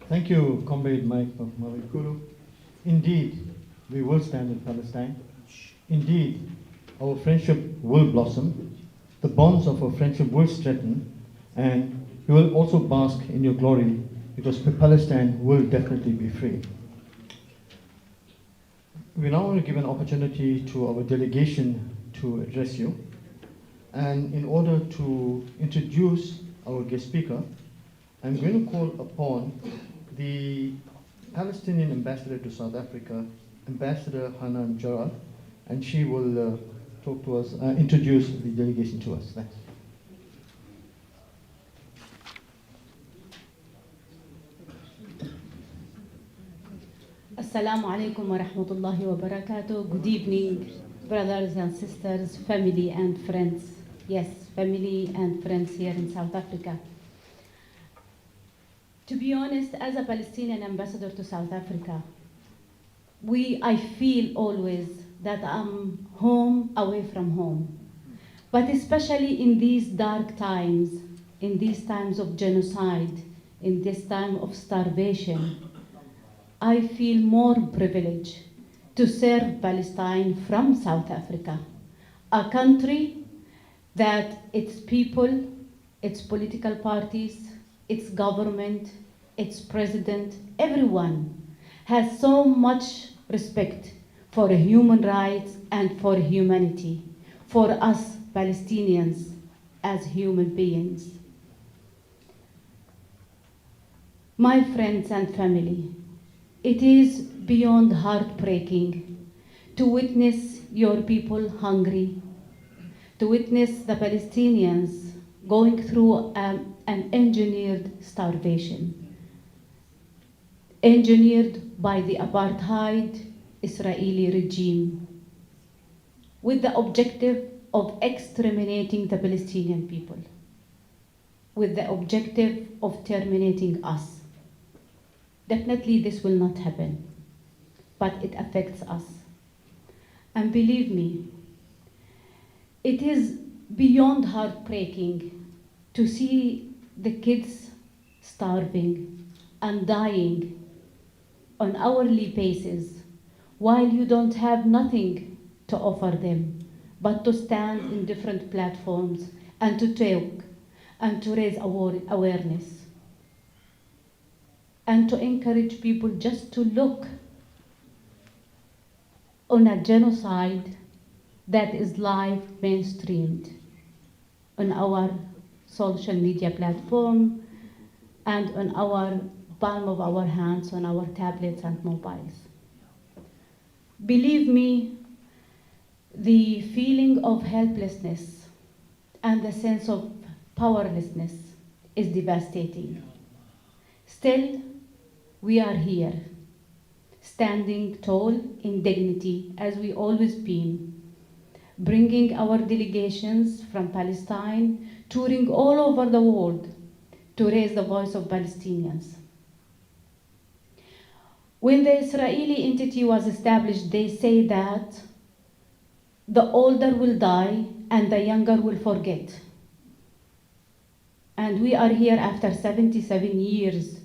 Thank you, Comrade Mike of Mawikuru. Indeed, we will stand with Palestine. Indeed, our friendship will blossom. The bonds of our friendship will strengthen, and we will also bask in your glory, because Palestine will definitely be free. We now want to give an opportunity to our delegation to address you. And in order to introduce our guest speaker, I'm going to call upon the Palestinian ambassador to South Africa, Ambassador Hanan Jarrah, and she will talk to us, introduce the delegation to us. Thanks. Assalamu alaikum wa rahmatullahi wa barakatuh. Good evening, brothers and sisters, family and friends. Yes, family and friends here in South Africa. To be honest, as a Palestinian ambassador to South Africa, I feel always that I'm home away from home. But especially in these dark times, in these times of genocide, in this time of starvation, I feel more privileged to serve Palestine from South Africa, a country that its people, its political parties, its government, its president, everyone has so much respect for human rights and for humanity, for us Palestinians as human beings. My friends and family, it is beyond heartbreaking to witness your people hungry, to witness the Palestinians going through an engineered starvation, engineered by the apartheid Israeli regime, with the objective of exterminating the Palestinian people, with the objective of terminating us. Definitely this will not happen, but it affects us. And believe me, it is beyond heartbreaking to see the kids starving and dying on hourly basis while you don't have nothing to offer them but to stand in different platforms and to talk and to raise awareness and to encourage people just to look on a genocide that is live mainstreamed on our social media platform and on our palm of our hands, on our tablets and mobiles. Believe me, the feeling of helplessness and the sense of powerlessness is devastating. Still, we are here, standing tall in dignity as we always been, bringing our delegations from Palestine, touring all over the world to raise the voice of Palestinians. When the Israeli entity was established, they say that the older will die and the younger will forget. And we are here after 77 years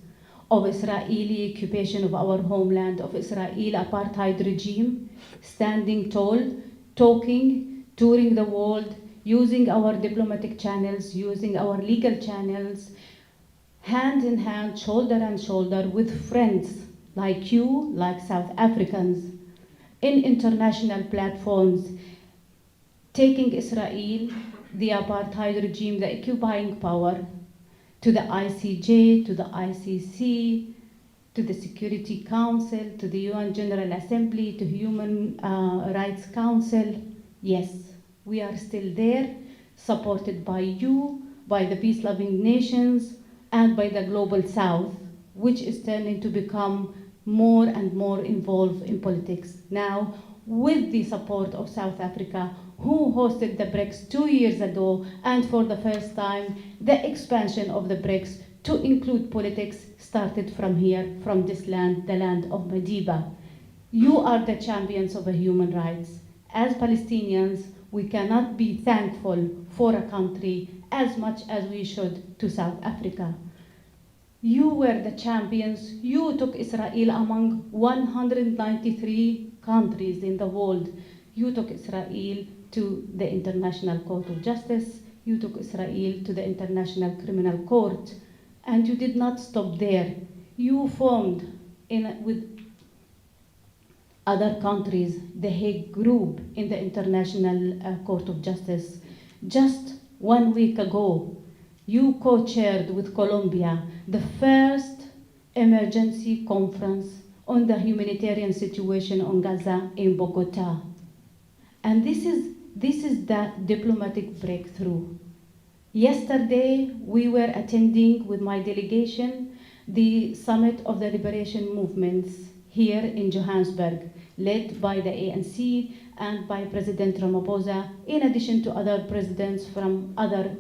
of Israeli occupation of our homeland, of Israeli apartheid regime, standing tall, talking, touring the world, using our diplomatic channels, using our legal channels, hand in hand, shoulder and shoulder with friends like you, like South Africans, in international platforms, taking Israel, the apartheid regime, the occupying power, to the ICJ, to the ICC, to the Security Council, to the UN General Assembly, to Human Rights Council. Yes, we are still there, supported by you, by the peace-loving nations, and by the Global South, which is turning to become more and more involved in politics now, with the support of South Africa, who hosted the BRICS 2 years ago, and for the first time, the expansion of the BRICS to include politics started from here, from this land, the land of Madiba. You are the champions of human rights. As Palestinians, we cannot be thankful for a country as much as we should to South Africa. You were the champions. You took Israel among 193 countries in the world. You took Israel to the International Court of Justice. You took Israel to the International Criminal Court. And you did not stop there. You formed with other countries the Hague Group in the International Court of Justice. Just 1 week ago, you co-chaired with Colombia the first emergency conference on the humanitarian situation on Gaza in Bogota. And this is the diplomatic breakthrough. Yesterday, we were attending with my delegation the Summit of the Liberation Movements here in Johannesburg, led by the ANC and by President Ramaphosa, in addition to other presidents from other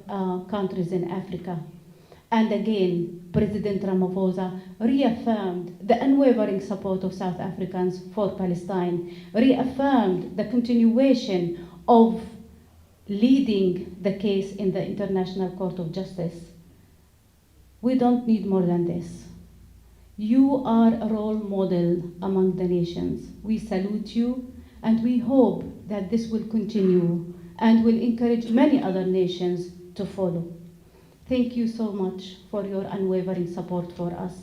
countries in Africa. And again, President Ramaphosa reaffirmed the unwavering support of South Africans for Palestine, reaffirmed the continuation of leading the case in the International Court of Justice. We don't need more than this. You are a role model among the nations. We salute you, and we hope that this will continue and will encourage many other nations to follow. Thank you so much for your unwavering support for us.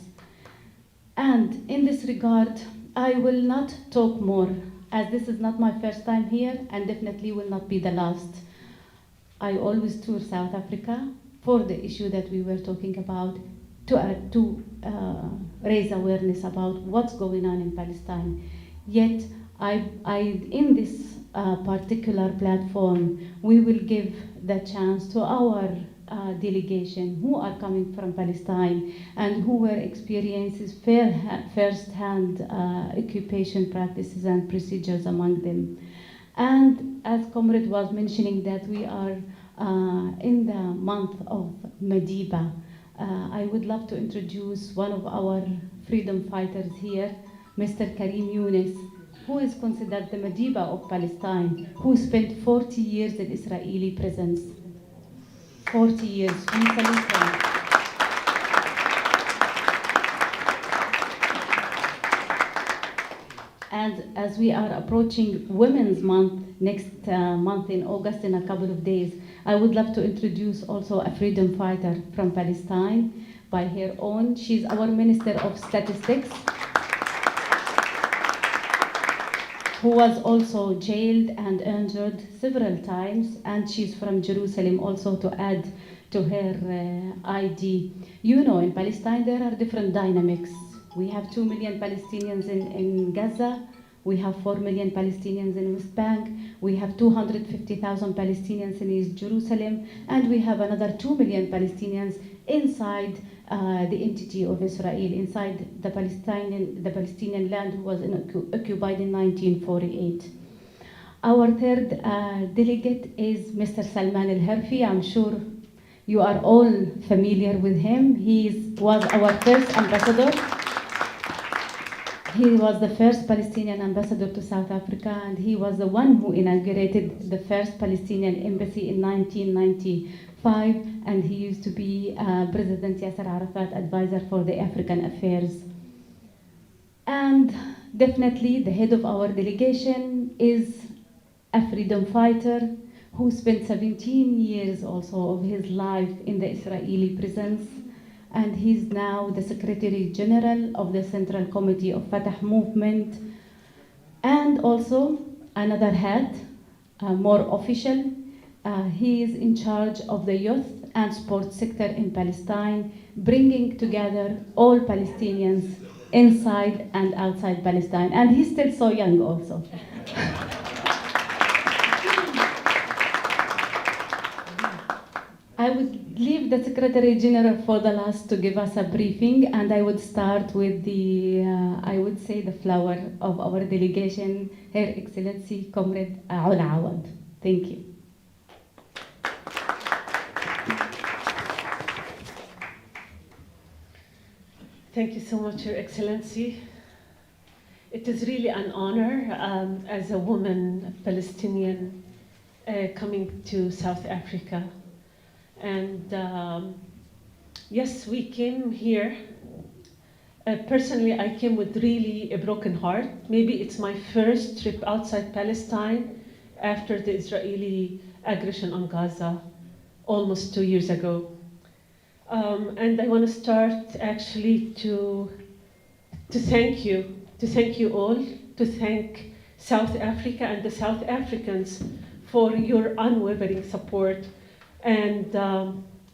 And in this regard, I will not talk more, as this is not my first time here and definitely will not be the last. I always tour South Africa for the issue that we were talking about, to raise awareness about what's going on in Palestine. Yet, in this particular platform, we will give the chance to our delegation who are coming from Palestine and who were experiencing first-hand occupation practices and procedures among them. And as Comrade was mentioning that we are in the month of Madiba, I would love to introduce one of our freedom fighters here, Mr. Karim Younes, who is considered the Madiba of Palestine, who spent 40 years in Israeli prisons. 40 years. We salute him. And as we are approaching Women's Month next month in August, in a couple of days, I would love to introduce also a freedom fighter from Palestine by her own. She's our Minister of Statistics, who was also jailed and injured several times, and she's from Jerusalem also, to add to her ID. You know, in Palestine there are different dynamics. We have 2 million Palestinians in Gaza. We have 4 million Palestinians in West Bank. We have 250,000 Palestinians in East Jerusalem. And we have another 2 million Palestinians inside the entity of Israel, inside the Palestinian land, who was occupied in 1948. Our third delegate is Mr. Salman al-Harfi. I'm sure you are all familiar with him. He was our first ambassador. He was the first Palestinian ambassador to South Africa, and he was the one who inaugurated the first Palestinian embassy in 1995, and he used to be President Yasser Arafat's advisor for the African affairs. And definitely the head of our delegation is a freedom fighter who spent 17 years also of his life in the Israeli prisons. And he's now the Secretary General of the Central Committee of Fatah movement. And also another head, more official, he is in charge of the youth and sports sector in Palestine, bringing together all Palestinians inside and outside Palestine. And he's still so young also. I would leave the Secretary General for the last to give us a briefing, and I would start with I would say the flower of our delegation, Her Excellency Comrade Aoul Awad. Thank you. Thank you so much, Your Excellency. It is really an honor as a woman Palestinian coming to South Africa. And yes, we came here. Personally, I came with really a broken heart. Maybe it's my first trip outside Palestine after the Israeli aggression on Gaza almost 2 years ago. And I want to start actually to thank you all, to thank South Africa and the South Africans for your unwavering support. And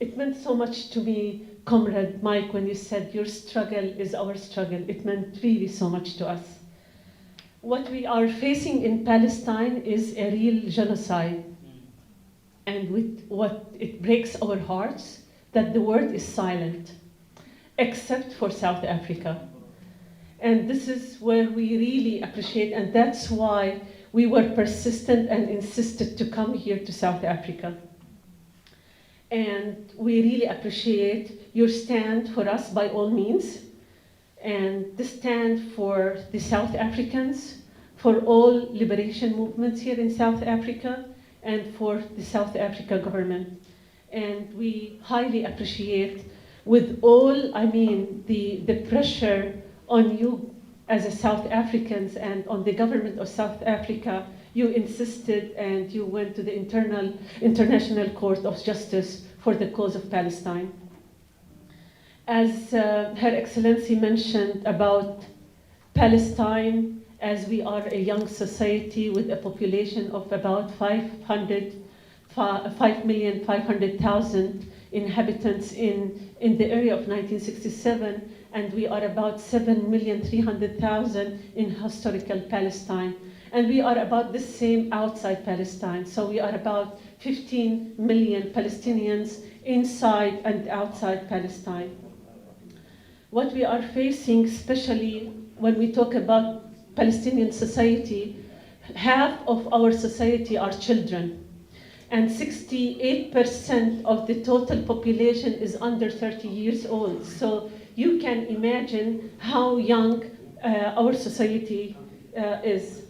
it meant so much to me, Comrade Mike, when you said your struggle is our struggle. It meant really so much to us. What we are facing in Palestine is a real genocide. And with what it breaks our hearts, that the world is silent, except for South Africa. And this is where we really appreciate, and that's why we were persistent and insisted to come here to South Africa. And we really appreciate your stand for us by all means, and the stand for the South Africans, for all liberation movements here in South Africa, and for the South Africa government. And we highly appreciate, with all, I mean, the pressure on you as a South Africans and on the government of South Africa, you insisted and you went to the International Court of Justice for the cause of Palestine. As Her Excellency mentioned about Palestine, as we are a young society with a population of about 5,500,000 inhabitants in the area of 1967, and we are about 7,300,000 in historical Palestine. And we are about the same outside Palestine. So we are about 15 million Palestinians inside and outside Palestine. What we are facing, especially when we talk about Palestinian society, half of our society are children. And 68% of the total population is under 30 years old. So you can imagine how young our society is.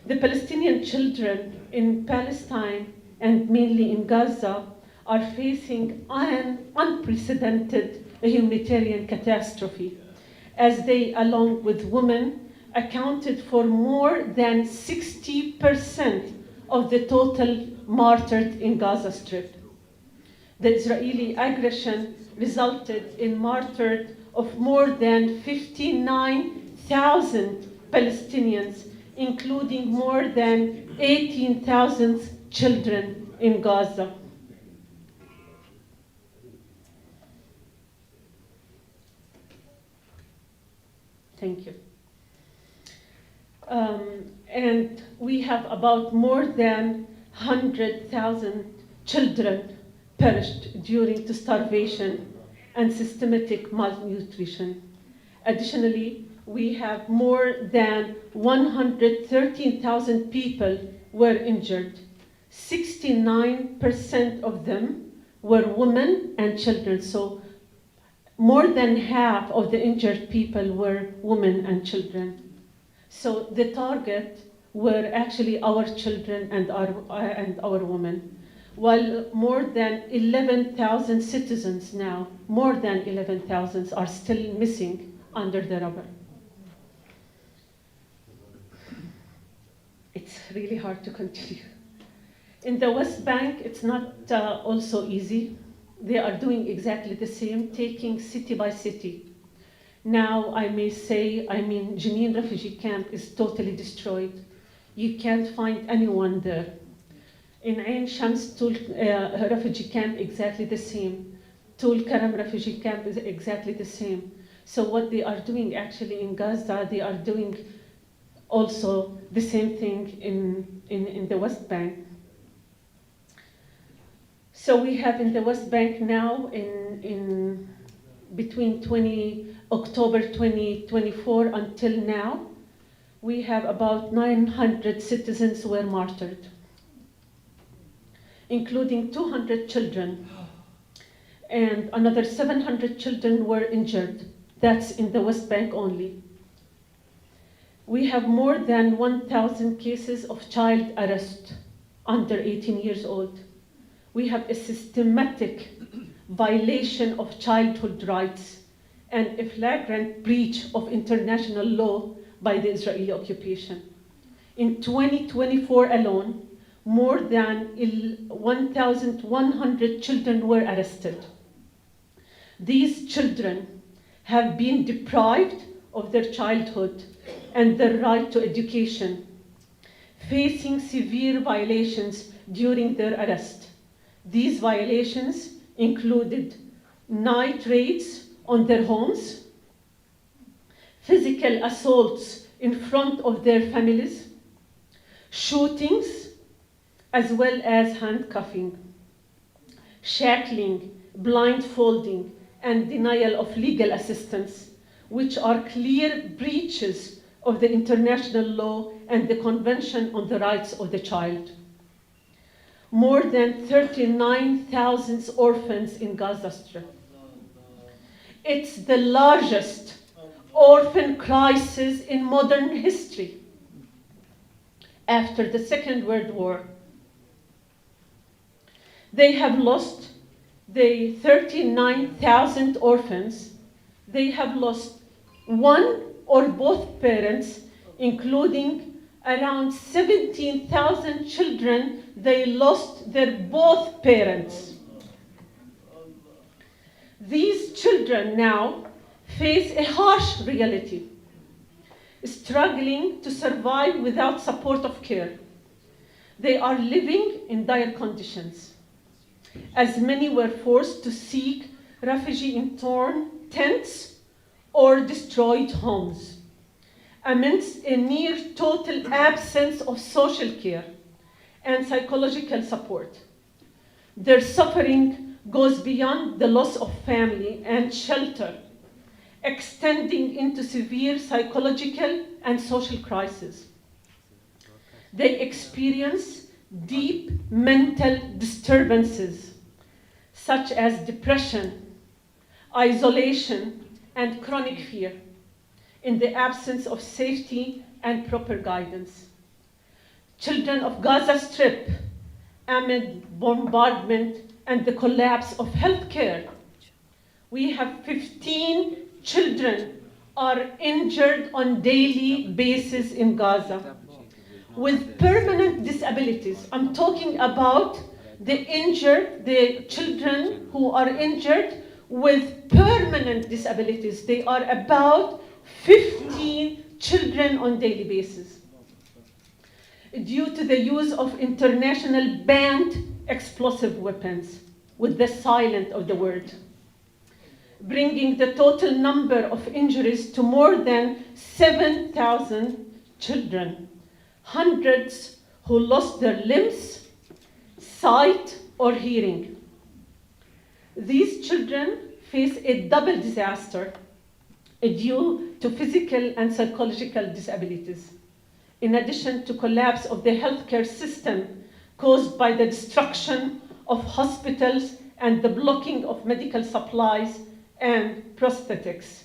The Palestinian children in Palestine and mainly in Gaza are facing an unprecedented humanitarian catastrophe, as they, along with women, accounted for more than 60% of the total martyred in Gaza Strip. The Israeli aggression resulted in martyred of more than 59,000 Palestinians, including more than 18,000 children in Gaza. Thank you. And we have about more than 100,000 children perished due to starvation and systematic malnutrition. Additionally, we have more than 113,000 people were injured. 69% of them were women and children. So more than half of the injured people were women and children. So the target were actually our children and our women. While more than 11,000 citizens now, more than 11,000 are still missing under the rubble. It's really hard to continue. In the West Bank, it's not also easy. They are doing exactly the same, taking city by city. Now, I may say, Jenin refugee camp is totally destroyed. You can't find anyone there. In Ain Shams refugee camp, exactly the same. Tul Karam refugee camp is exactly the same. So what they are doing actually in Gaza, they are doing also the same thing in the West Bank. So we have in the West Bank now, in between October 2024 until now, we have about 900 citizens who were martyred, including 200 children, and another 700 children were injured, That's in the West Bank only. We have more than 1,000 cases of child arrest under 18 years old. We have a systematic violation of childhood rights and a flagrant breach of international law by the Israeli occupation. In 2024 alone, more than 1,100 children were arrested. These children have been deprived of their childhood and their right to education, facing severe violations during their arrest. These violations included night raids on their homes, physical assaults in front of their families, shootings, as well as handcuffing, shackling, blindfolding, and denial of legal assistance, which are clear breaches of the international law and the Convention on the Rights of the Child. More than 39,000 orphans in Gaza Strip. It's the largest orphan crisis in modern history after the Second World War. They have lost the 39,000 orphans. They have lost one or both parents, including around 17,000 children. They lost their both parents. These children now face a harsh reality, struggling to survive without support of care. They are living in dire conditions, as many were forced to seek refuge in torn tents or destroyed homes, amidst a near total absence of social care and psychological support. Their suffering goes beyond the loss of family and shelter, extending into severe psychological and social crisis. They experience deep mental disturbances, such as depression, isolation, and chronic fear, in the absence of safety and proper guidance. Children of Gaza Strip, amid bombardment and the collapse of healthcare, we have 15 children are injured on daily basis in Gaza with permanent disabilities. I'm talking about the children who are injured with permanent disabilities. They are about 15 children on daily basis, due to the use of international banned explosive weapons, with the silent of the word, bringing the total number of injuries to more than 7,000 children, hundreds who lost their limbs, sight, or hearing. These children face a double disaster due to physical and psychological disabilities, in addition to collapse of the healthcare system caused by the destruction of hospitals and the blocking of medical supplies and prosthetics.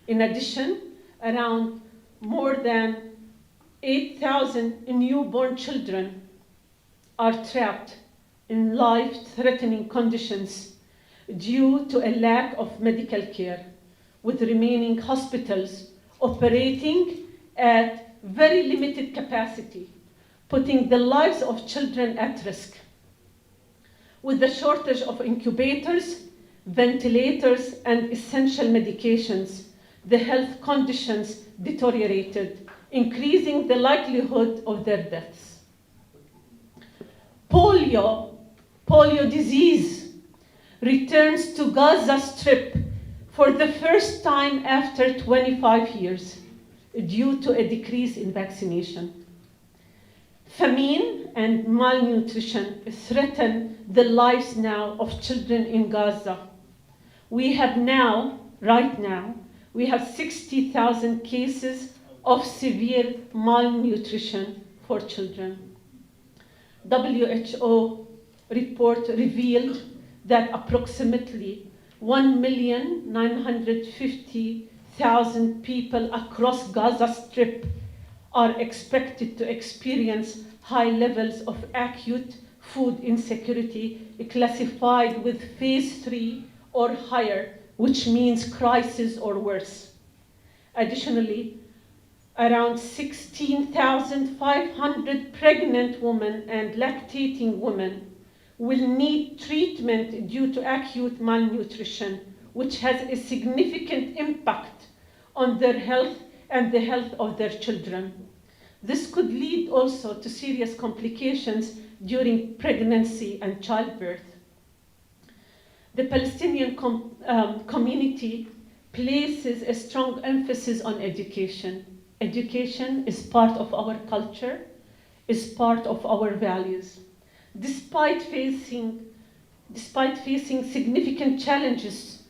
In addition, around more than 8,000 newborn children are trapped in life-threatening conditions due to a lack of medical care, with remaining hospitals operating at very limited capacity, putting the lives of children at risk. With the shortage of incubators, ventilators, and essential medications, the health conditions deteriorated, increasing the likelihood of their deaths. Polio disease returns to Gaza Strip for the first time after 25 years due to a decrease in vaccination. Famine and malnutrition threaten the lives now of children in Gaza. We have right now, 60,000 cases of severe malnutrition for children. WHO report revealed that approximately 1,950,000 100,000 people across Gaza Strip are expected to experience high levels of acute food insecurity classified with phase 3 or higher, which means crisis or worse. Additionally, around 16,500 pregnant women and lactating women will need treatment due to acute malnutrition, which has a significant impact on their health and the health of their children. This could lead also to serious complications during pregnancy and childbirth. The Palestinian community places a strong emphasis on education. Education is part of our culture, is part of our values. Despite facing significant challenges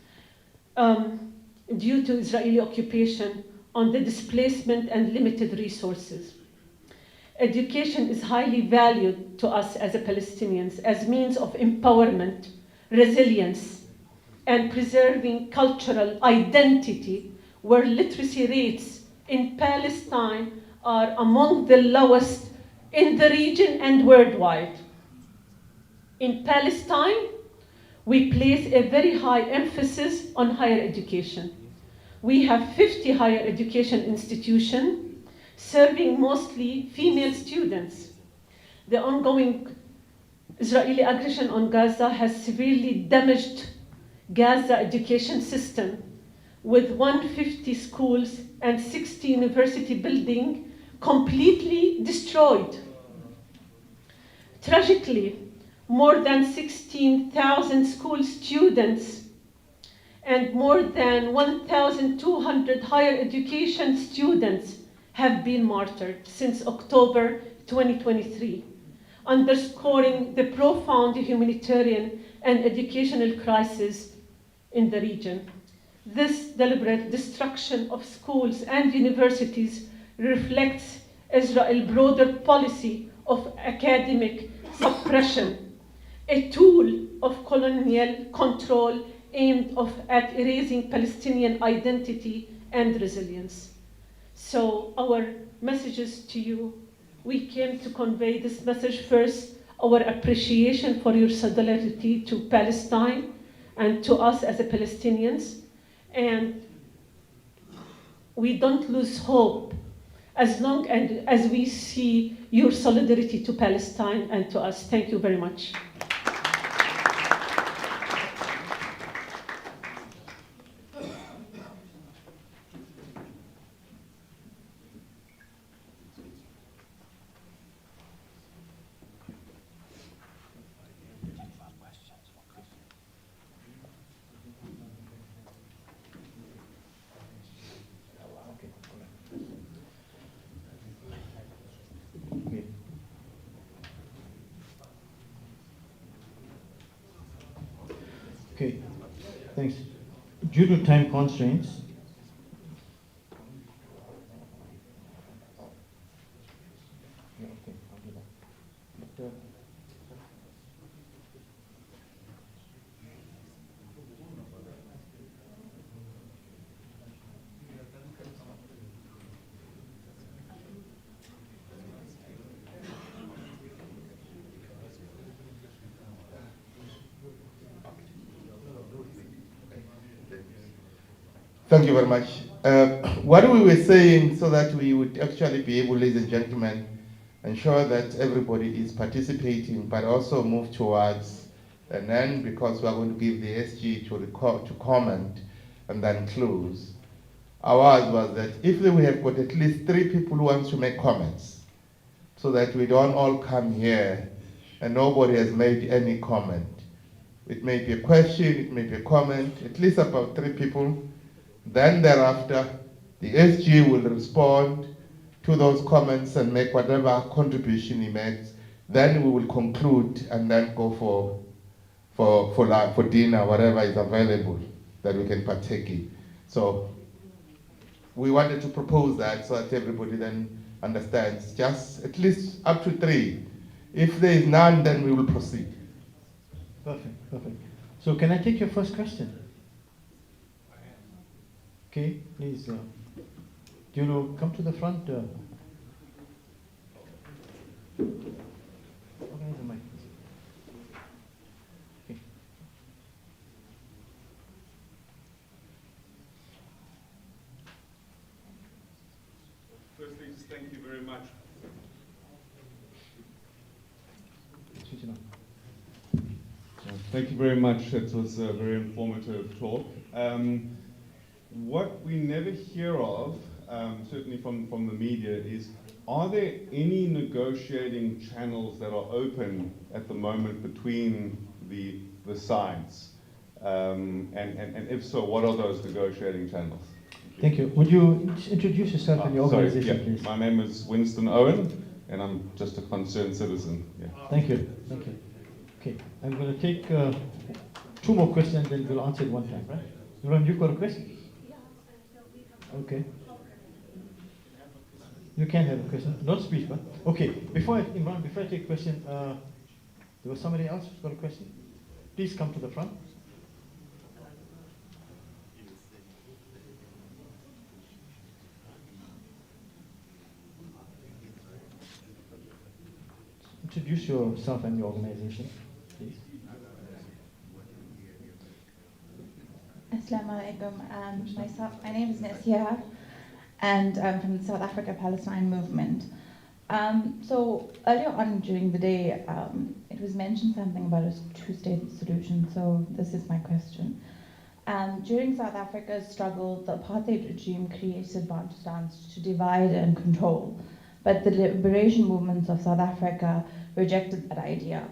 due to Israeli occupation on the displacement and limited resources, education is highly valued to us as Palestinians as means of empowerment, resilience, and preserving cultural identity, where literacy rates in Palestine are among the lowest in the region and worldwide. In Palestine, we place a very high emphasis on higher education. We have 50 higher education institutions serving mostly female students. The ongoing Israeli aggression on Gaza has severely damaged Gaza education system, with 150 schools and 60 university buildings completely destroyed. Tragically, more than 16,000 school students and more than 1,200 higher education students have been martyred since October 2023, underscoring the profound humanitarian and educational crisis in the region. This deliberate destruction of schools and universities reflects Israel's broader policy of academic suppression, a tool of colonial control aimed at erasing Palestinian identity and resilience. So our messages to you, we came to convey this message first, our appreciation for your solidarity to Palestine and to us as Palestinians, and we don't lose hope as long as we see your solidarity to Palestine and to us. Thank you very much. Okay, thanks. Due to time constraints, Thank you very much. What we were saying, so that we would actually be able, ladies and gentlemen, ensure that everybody is participating, but also move towards an end, because we are going to give the SG to comment and then close. Ours was that if we have got at least 3 people who want to make comments, so that we don't all come here and nobody has made any comment. It may be a question, it may be a comment, at least about 3 people. Then thereafter, the SG will respond to those comments and make whatever contribution he makes. Then we will conclude and then go for dinner, whatever is available that we can partake in. So we wanted to propose that so that everybody then understands, just at least up to 3. If there is none, then we will proceed. perfect. So can I take your first question? Okay, please, do you come to the front? Organize the mic. Okay. Firstly, just thank you very much. Switch it on. Thank you very much. It was a very informative talk. What we never hear of, certainly from the media, is are there any negotiating channels that are open at the moment between the sides? And if so, what are those negotiating channels? Thank you. Would you introduce yourself and your organization, please? My name is Winston Owen, and I'm just a concerned citizen. Yeah. Thank you. Thank you. Okay, I'm going to take 2 more questions, then we'll answer it one time, right? Imran, you've got a question? Okay. You can have a question. Don't speak, but okay. Imran, before I take a question, there was somebody else who's got a question. Please come to the front. Introduce yourself and your organization, please. Assalamu alaikum. My name is Nasia, and I'm from the South Africa Palestine movement. So earlier on during the day, it was mentioned something about a 2-state solution, so this is my question. During South Africa's struggle, the apartheid regime created Bantustans to divide and control, but the liberation movements of South Africa rejected that idea.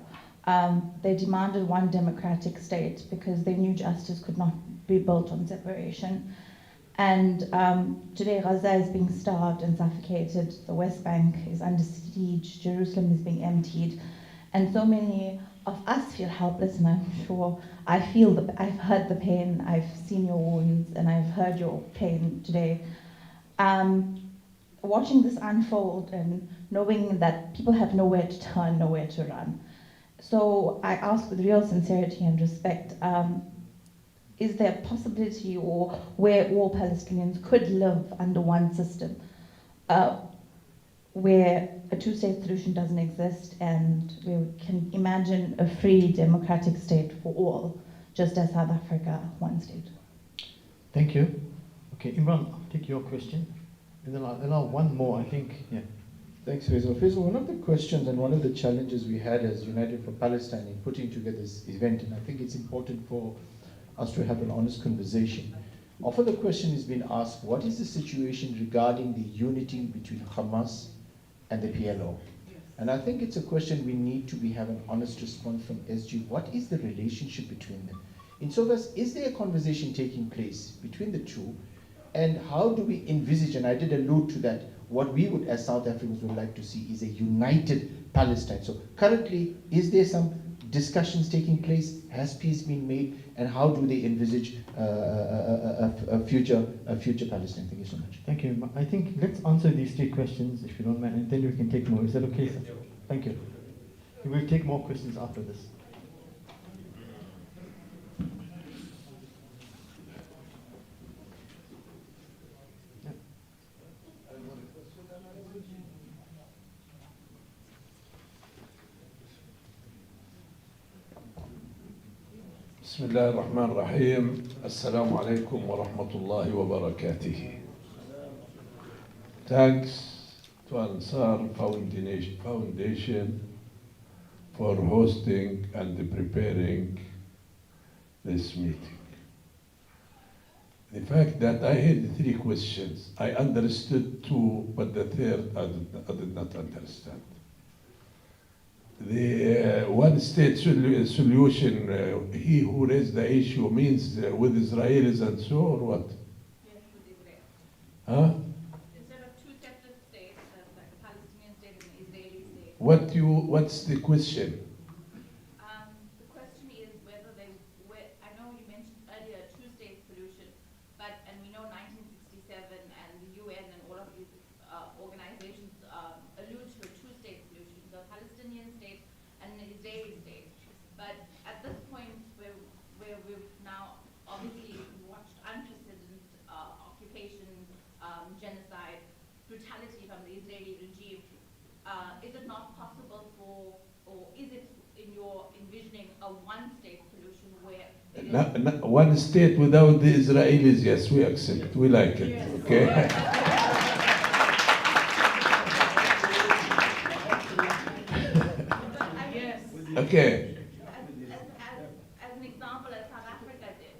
They demanded one democratic state because they knew justice could not be built on separation. And today Gaza is being starved and suffocated, the West Bank is under siege, Jerusalem is being emptied, and so many of us feel helpless, and I'm sure I've heard the pain, I've seen your wounds, and I've heard your pain today. Watching this unfold and knowing that people have nowhere to turn, nowhere to run. So I ask with real sincerity and respect, is there a possibility or where all Palestinians could live under one system, where a 2-state solution doesn't exist and we can imagine a free democratic state for all, just as South Africa, one state? Thank you. Okay, Imran, I'll take your question. And then I'll allow one more, I think. Yeah. Thanks, Faisal. Faisal, one of the questions and one of the challenges we had as United for Palestine in putting together this event, and I think it's important for us to have an honest conversation. Often the question has been asked, what is the situation regarding the unity between Hamas and the PLO? And I think it's a question we need to have an honest response from SG. What is the relationship between them? In so far, is there a conversation taking place between the two? And how do we envisage, and I did allude to that, what we would as South Africans would like to see is a united Palestine. So currently, is there some discussions taking place? Has peace been made? And how do they envisage a future Palestine? Thank you so much. Thank you. I think let's answer these 3 questions, if you don't mind, and then we can take more. Is that okay, sir? Thank you. We'll take more questions after this. بسم الله الرحمن الرحيم السلام عليكم ورحمة الله وبركاته. Thanks to Ansar Foundation for hosting and preparing this meeting. The fact that I had 3 questions, I understood 2, but the third I did not understand. The one-state solution, he who raised the issue means with Israelis and so, or what? Yes, with Israel. Huh? Instead of 2 separate states, like a Palestinian state and an Israeli state. What's the question? The question is whether I know you mentioned earlier a 2-state solution, and we know 1967 and the UN and all of these organizations allude to a 2-state solution, so a Palestinian state and an Israeli state. But at this point where we've now obviously watched unprecedented One state without the Israelis, yes, we accept, we like it, okay? Okay. As an example, as South Africa did.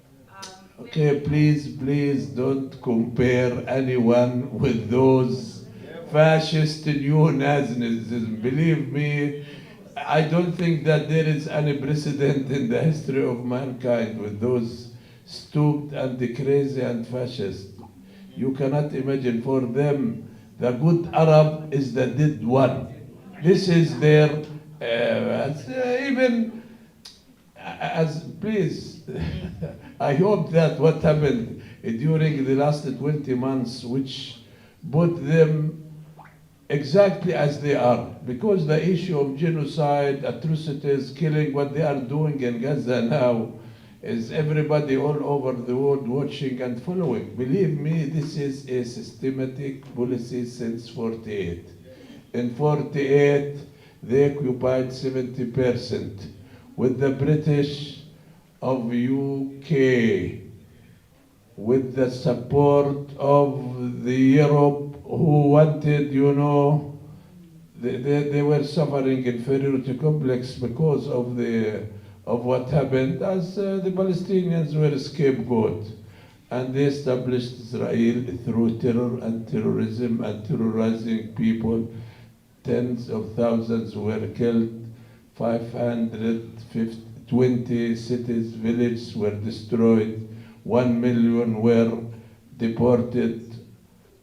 Okay, please don't compare anyone with those fascist neo-Nazism. Believe me, I don't think that there is any precedent in the history of mankind with those stupid and the crazy and fascist. You cannot imagine. For them, the good Arab is the dead one. This is their, please, I hope that what happened during the last 20 months, which put them exactly as they are, because the issue of genocide, atrocities, killing, what they are doing in Gaza now, is everybody all over the world watching and following. Believe me, this is a systematic policy since 48. In 48, they occupied 70%, with the British of UK, with the support of the Europe, who wanted, they were suffering inferiority complex because of what happened, as the Palestinians were scapegoat. And they established Israel through terror and terrorism and terrorizing people. Tens of thousands were killed, 520 cities, villages were destroyed, 1 million were deported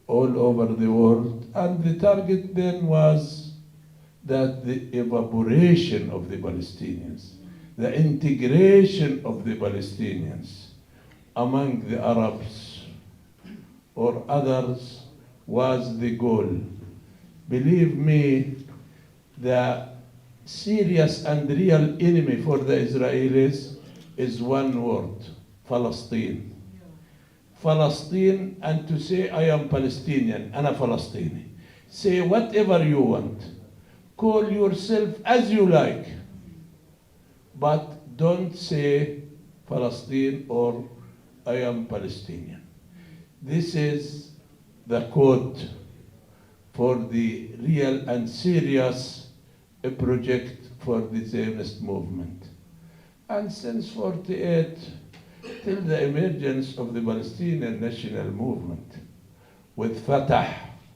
all over the world. And the target then was that the evaporation of the Palestinians, the integration of the Palestinians among the Arabs or others was the goal. Believe me, the serious and real enemy for the Israelis is one word: Palestine. Palestine, and to say I am Palestinian, أنا فلسطيني. Say whatever you want. Call yourself as you like. But don't say Palestine or I am Palestinian. This is the code for the real and serious project for the Zionist movement. And since 48, till the emergence of the Palestinian national movement, with Fatah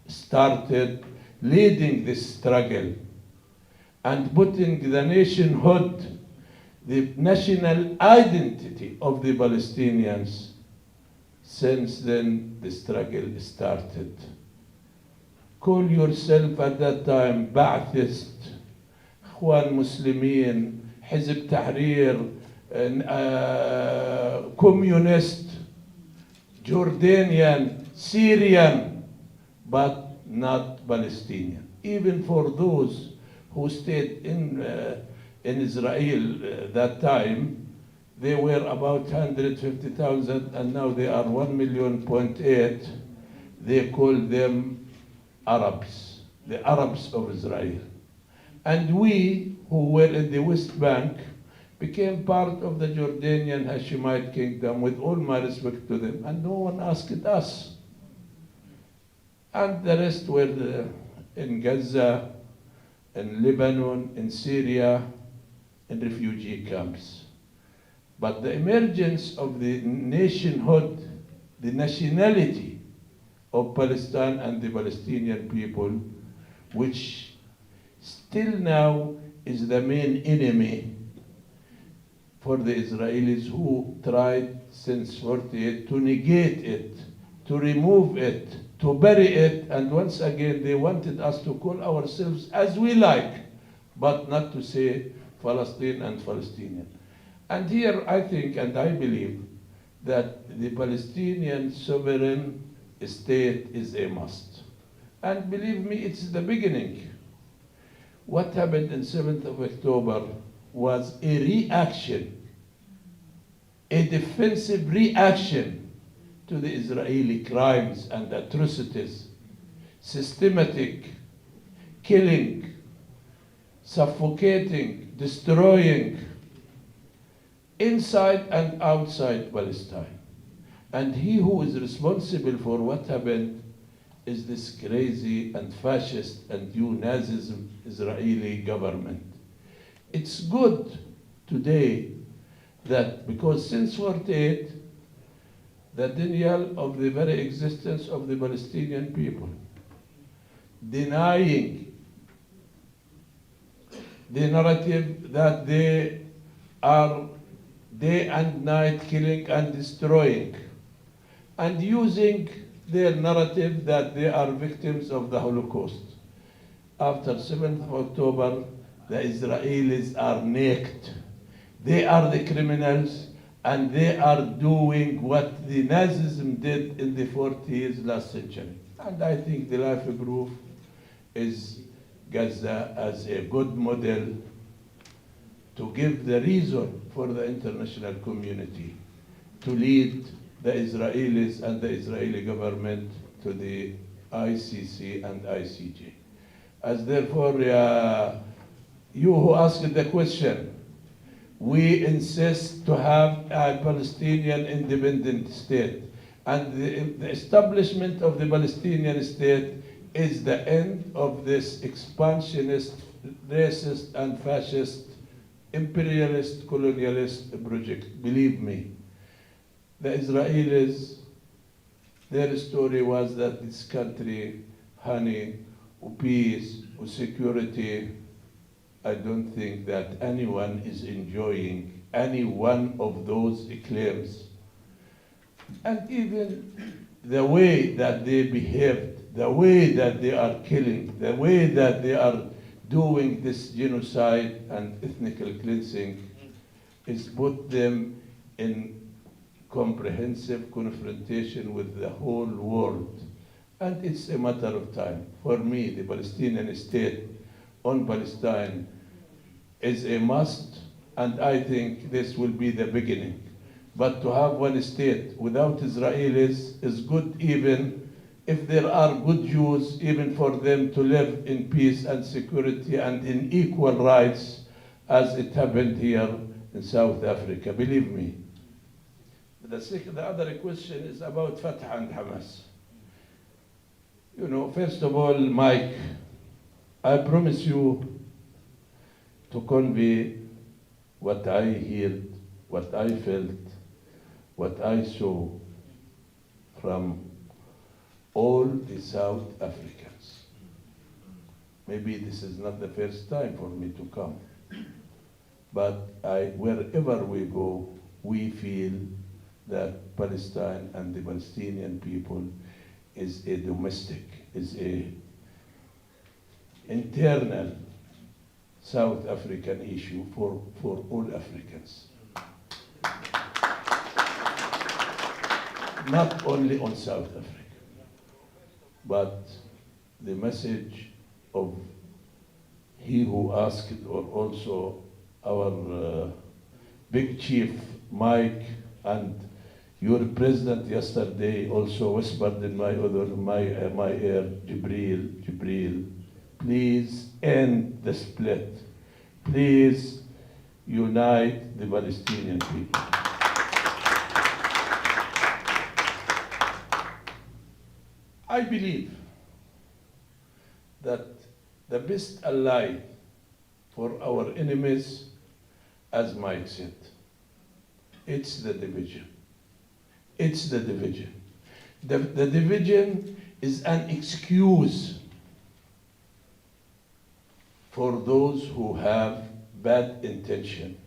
started leading this struggle and putting the nationhood, the national identity of the Palestinians. Since then, the struggle started. Call yourself at that time Ba'athist, Ikhwan Muslimin, Hizb Tahrir, Communist, Jordanian, Syrian, but not Palestinian. Even for those who stayed in Israel that time, they were about 150,000, and now they are 1.8 million. They call them Arabs, the Arabs of Israel. And we, who were in the West Bank, became part of the Jordanian Hashemite kingdom, with all my respect to them, and no one asked us. And the rest were in Gaza, in Lebanon, in Syria, in refugee camps. But the emergence of the nationhood, the nationality of Palestine and the Palestinian people, which still now is the main enemy for the Israelis, who tried since 48 to negate it, to remove it, to bury it, and once again they wanted us to call ourselves as we like, but not to say Palestine and Palestinian. And here I think and I believe that the Palestinian sovereign state is a must. And believe me, it's the beginning. What happened on 7th of October was a reaction, a defensive reaction to the Israeli crimes and atrocities, systematic killing, suffocating, destroying inside and outside Palestine. And he who is responsible for what happened is this crazy and fascist and neo-Nazism Israeli government. It's good today that because since 48, the denial of the very existence of the Palestinian people, denying the narrative that they are day and night killing and destroying, and using their narrative that they are victims of the Holocaust. After 7th of October, the Israelis are naked. They are the criminals, and they are doing what the Nazism did in the 40s last century. And I think the life proof is Gaza as a good model to give the reason for the international community to lead the Israelis and the Israeli government to the ICC and ICJ. As therefore, you who asked the question, we insist to have a Palestinian independent state. And the establishment of the Palestinian state is the end of this expansionist, racist, and fascist, imperialist, colonialist project. Believe me, the Israelis, their story was that this country, honey, peace, security. I don't think that anyone is enjoying any one of those claims. And even the way that they behaved, the way that they are killing, the way that they are doing this genocide and ethnical cleansing is put them in comprehensive confrontation with the whole world. And it's a matter of time. For me, the Palestinian state on Palestine is a must, and I think this will be the beginning. But to have one state without Israelis is good, even if there are good Jews, even for them to live in peace and security and in equal rights as it happened here in South Africa. Believe me. The other question is about Fatah and Hamas. You know, first of all, Mike, I promise you to convey what I heard, what I felt, what I saw from all the South Africans. Maybe this is not the first time for me to come, but wherever we go, we feel that Palestine and the Palestinian people is a domestic, is a internal South African issue for all Africans. Not only on South Africa, but the message of he who asked, or also our big chief, Mike, and your president yesterday also whispered in my ear, Jibril, please end the split. Please unite the Palestinian people. I believe that the best ally for our enemies, as Mike said, it's the division. It's the division. The division is an excuse for those who have bad intention.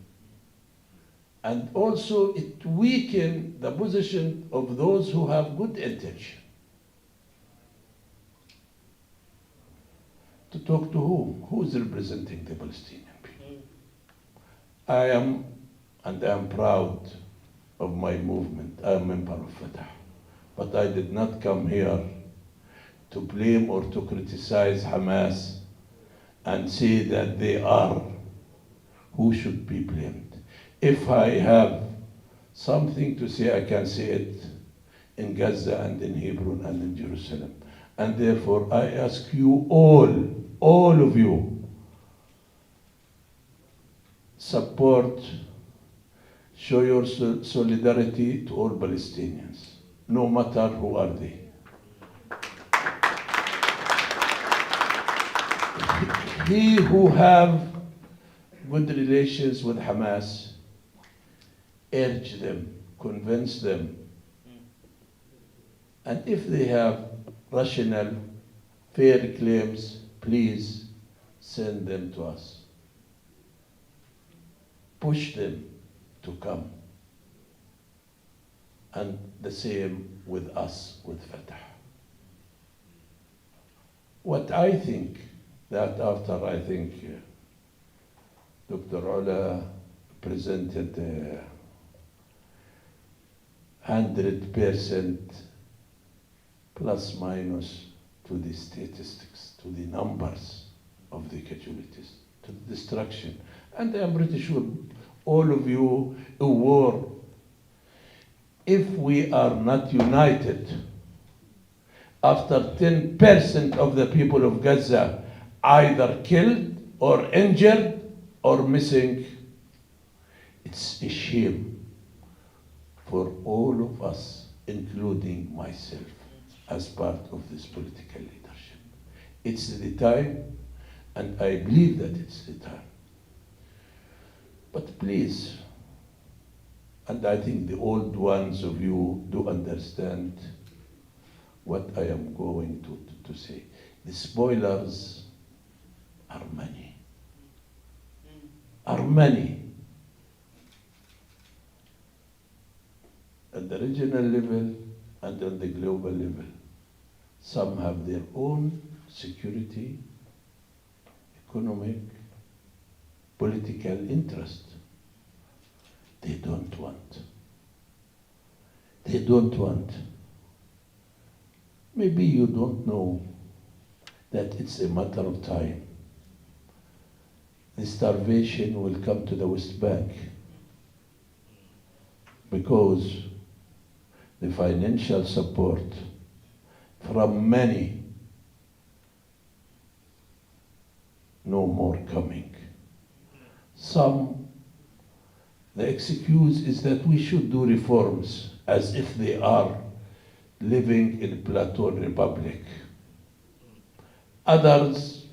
And also it weakens the position of those who have good intention. To talk to whom? Who is representing the Palestinian people? I am proud of my movement. I am a member of Fatah. But I did not come here to blame or to criticize Hamas and say that they are who should be blamed. If I have something to say, I can say it in Gaza and in Hebron and in Jerusalem. And therefore I ask you all of you, support show your solidarity to all Palestinians, no matter who are they. He who have good relations with Hamas, urge them, convince them. And if they have rational, fair claims, please send them to us. Push them to come. And the same with us, with Fatah. What I think, that after I think Dr. Ola presented 100% plus minus to the statistics, to the numbers of the casualties, to the destruction. And I'm pretty sure all of you a war, if we are not united, after 10% of the people of Gaza either killed or injured or missing, it's a shame for all of us, including myself, as part of this political leadership. It's the time, and I believe that it's the time. But please, and I think the old ones of you do understand what I am going to say. The spoilers are many. Are many. At the regional level and on the global level. Some have their own security, economic, political interest. They don't want. They don't want. Maybe you don't know that it's a matter of time. The starvation will come to the West Bank because the financial support from many no more coming. Some, the excuse is that we should do reforms as if they are living in Platon Republic. Others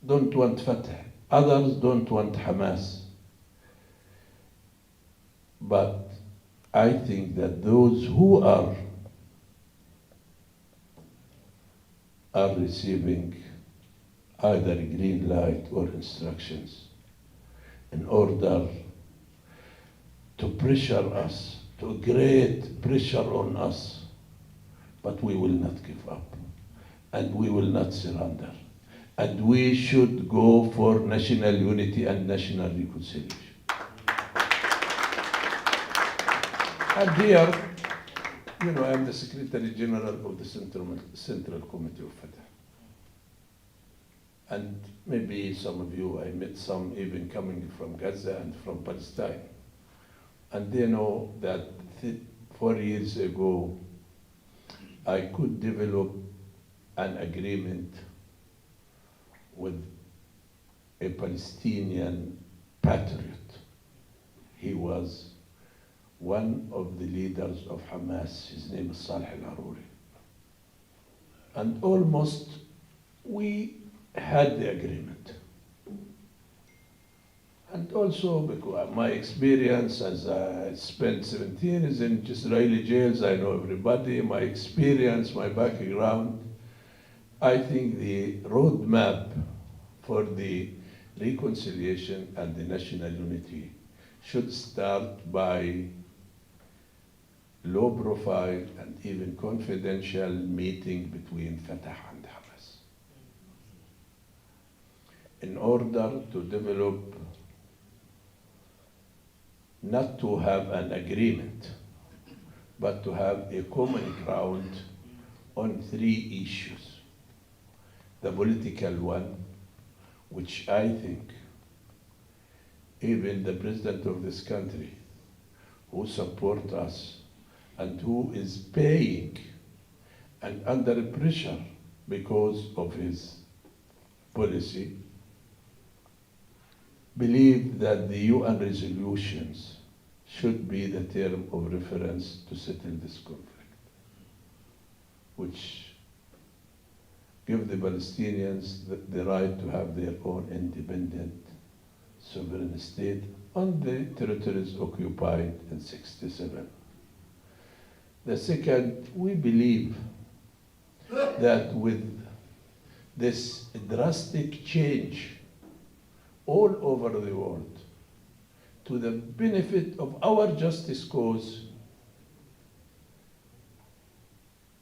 don't want Fatah. Others don't want Hamas. But I think that those who are receiving either green light or instructions in order to pressure us, to great pressure on us, but we will not give up and we will not surrender. And we should go for national unity and national reconciliation. And here, you know, I am the Secretary General of the Central Committee of Fatah. And maybe some of you, I met some even coming from Gaza and from Palestine. And they know that 4 years ago, I could develop an agreement with a Palestinian patriot. He was one of the leaders of Hamas. His name is Saleh al-Aruri. And almost we had the agreement. And also because my experience, as I spent 17 years in Israeli jails, I know everybody, my experience, my background, I think the roadmap for the reconciliation and the national unity should start by low profile and even confidential meeting between Fatah and Hamas in order to develop, not to have an agreement, but to have a common ground on 3 issues. The political one, which I think even the president of this country, who support us and who is paying and under pressure because of his policy, believe that the UN resolutions should be the term of reference to settle this conflict, which give the Palestinians the right to have their own independent sovereign state on the territories occupied in 67. The second, we believe that with this drastic change all over the world to the benefit of our justice cause,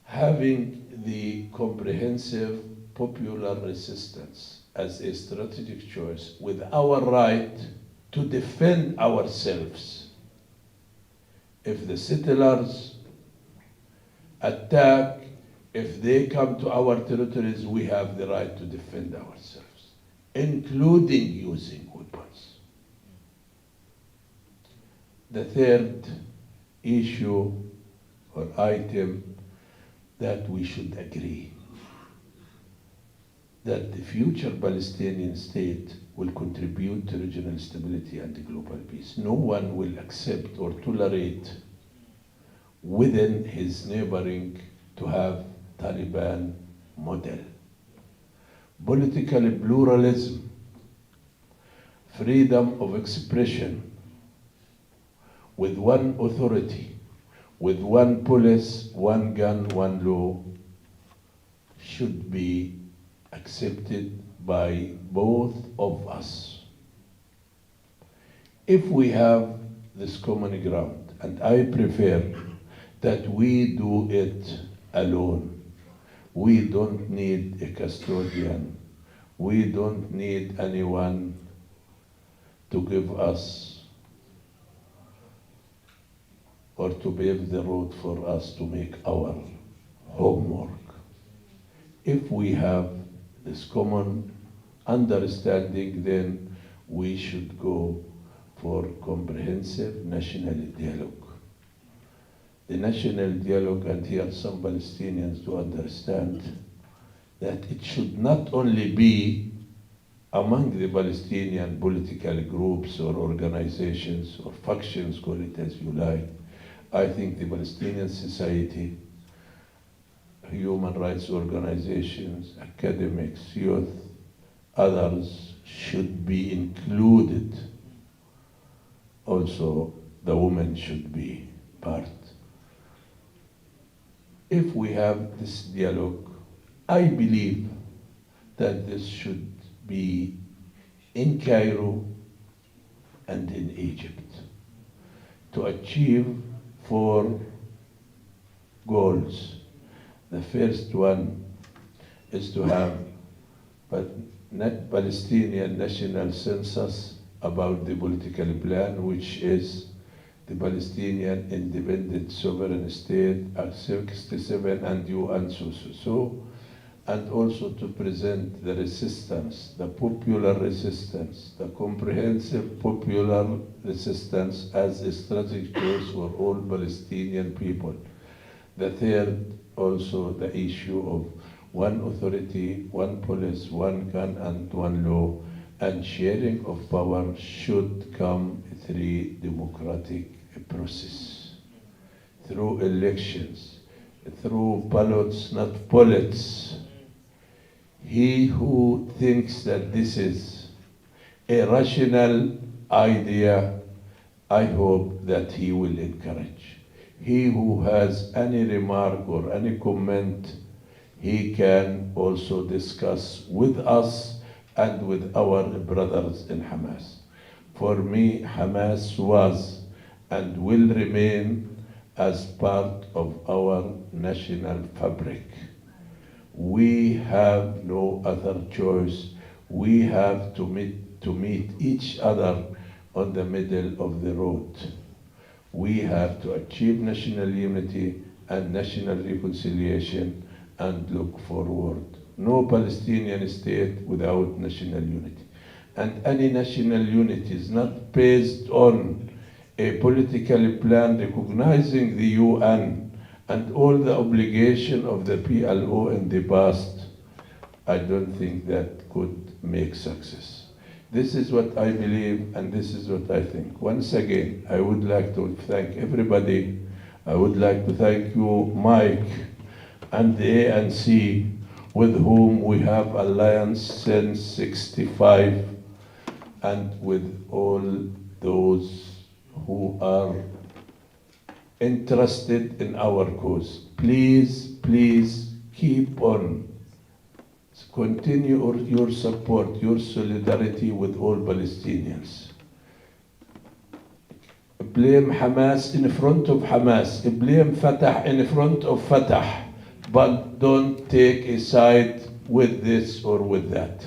having the comprehensive popular resistance as a strategic choice with our right to defend ourselves. If the settlers attack, if they come to our territories, we have the right to defend ourselves, including using weapons. The third issue or item that we should agree that the future Palestinian state will contribute to regional stability and global peace. No one will accept or tolerate within his neighboring to have Taliban model. Political pluralism, freedom of expression, with one authority, with one police, one gun, one law, should be accepted by both of us. If we have this common ground, and I prefer that we do it alone, we don't need a custodian, we don't need anyone to give us or to pave the road for us to make our homework. If we have this common understanding, then we should go for comprehensive national dialogue. The national dialogue, and here some Palestinians do understand that it should not only be among the Palestinian political groups or organizations or factions, call it as you like. I think the Palestinian society, human rights organizations, academics, youth, others should be included. Also, the women should be part. If we have this dialogue, I believe that this should be in Cairo and in Egypt to achieve 4 goals. The first one is to have Palestinian national census about the political plan, which is the Palestinian independent sovereign state Act 67 and UN so, and also to present the resistance, the popular resistance, the comprehensive popular resistance as a strategic choice for all Palestinian people. The third, also the issue of one authority, one police, one gun and one law, and sharing of power should come through democratic process, through elections, through ballots, not bullets. He who thinks that this is a rational idea, I hope that he will encourage. He who has any remark or any comment, he can also discuss with us and with our brothers in Hamas. For me, Hamas was and will remain as part of our national fabric. We have no other choice. We have to meet each other on the middle of the road. We have to achieve national unity and national reconciliation and look forward. No Palestinian state without national unity. And any national unity is not based on a political plan recognizing the UN and all the obligation of the PLO in the past. I don't think that could make success. This is what I believe and this is what I think. Once again, I would like to thank everybody. I would like to thank you, Mike, and the ANC, with whom we have alliance since '65, and with all those who are interested in our cause. Please, please keep on. Continue your support, your solidarity with all Palestinians. Blame Hamas in front of Hamas. Blame Fatah in front of Fatah. But don't take a side with this or with that.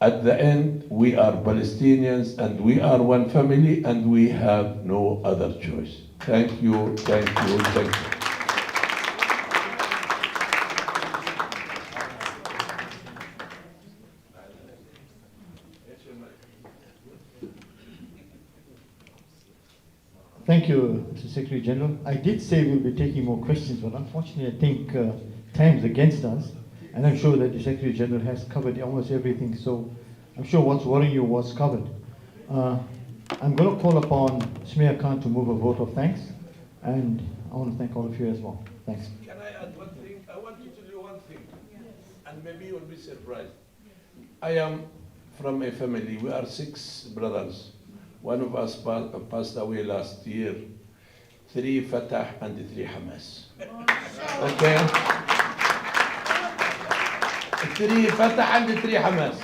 At the end, we are Palestinians and we are one family and we have no other choice. Thank you, thank you, thank you. Thank you, Mr. Secretary General. I did say we'll be taking more questions, but unfortunately I think time's against us, and I'm sure that the Secretary General has covered almost everything, so I'm sure what's worrying you was covered. I'm going to call upon Sumaya Khan to move a vote of thanks, and I want to thank all of you as well. Thanks. Can I add one thing? I want to tell you one thing, and maybe you'll be surprised. I am from a family, we are 6 brothers. One of us passed away last year. 3 Fatah and 3 Hamas. Okay? 3 Fatah and 3 Hamas.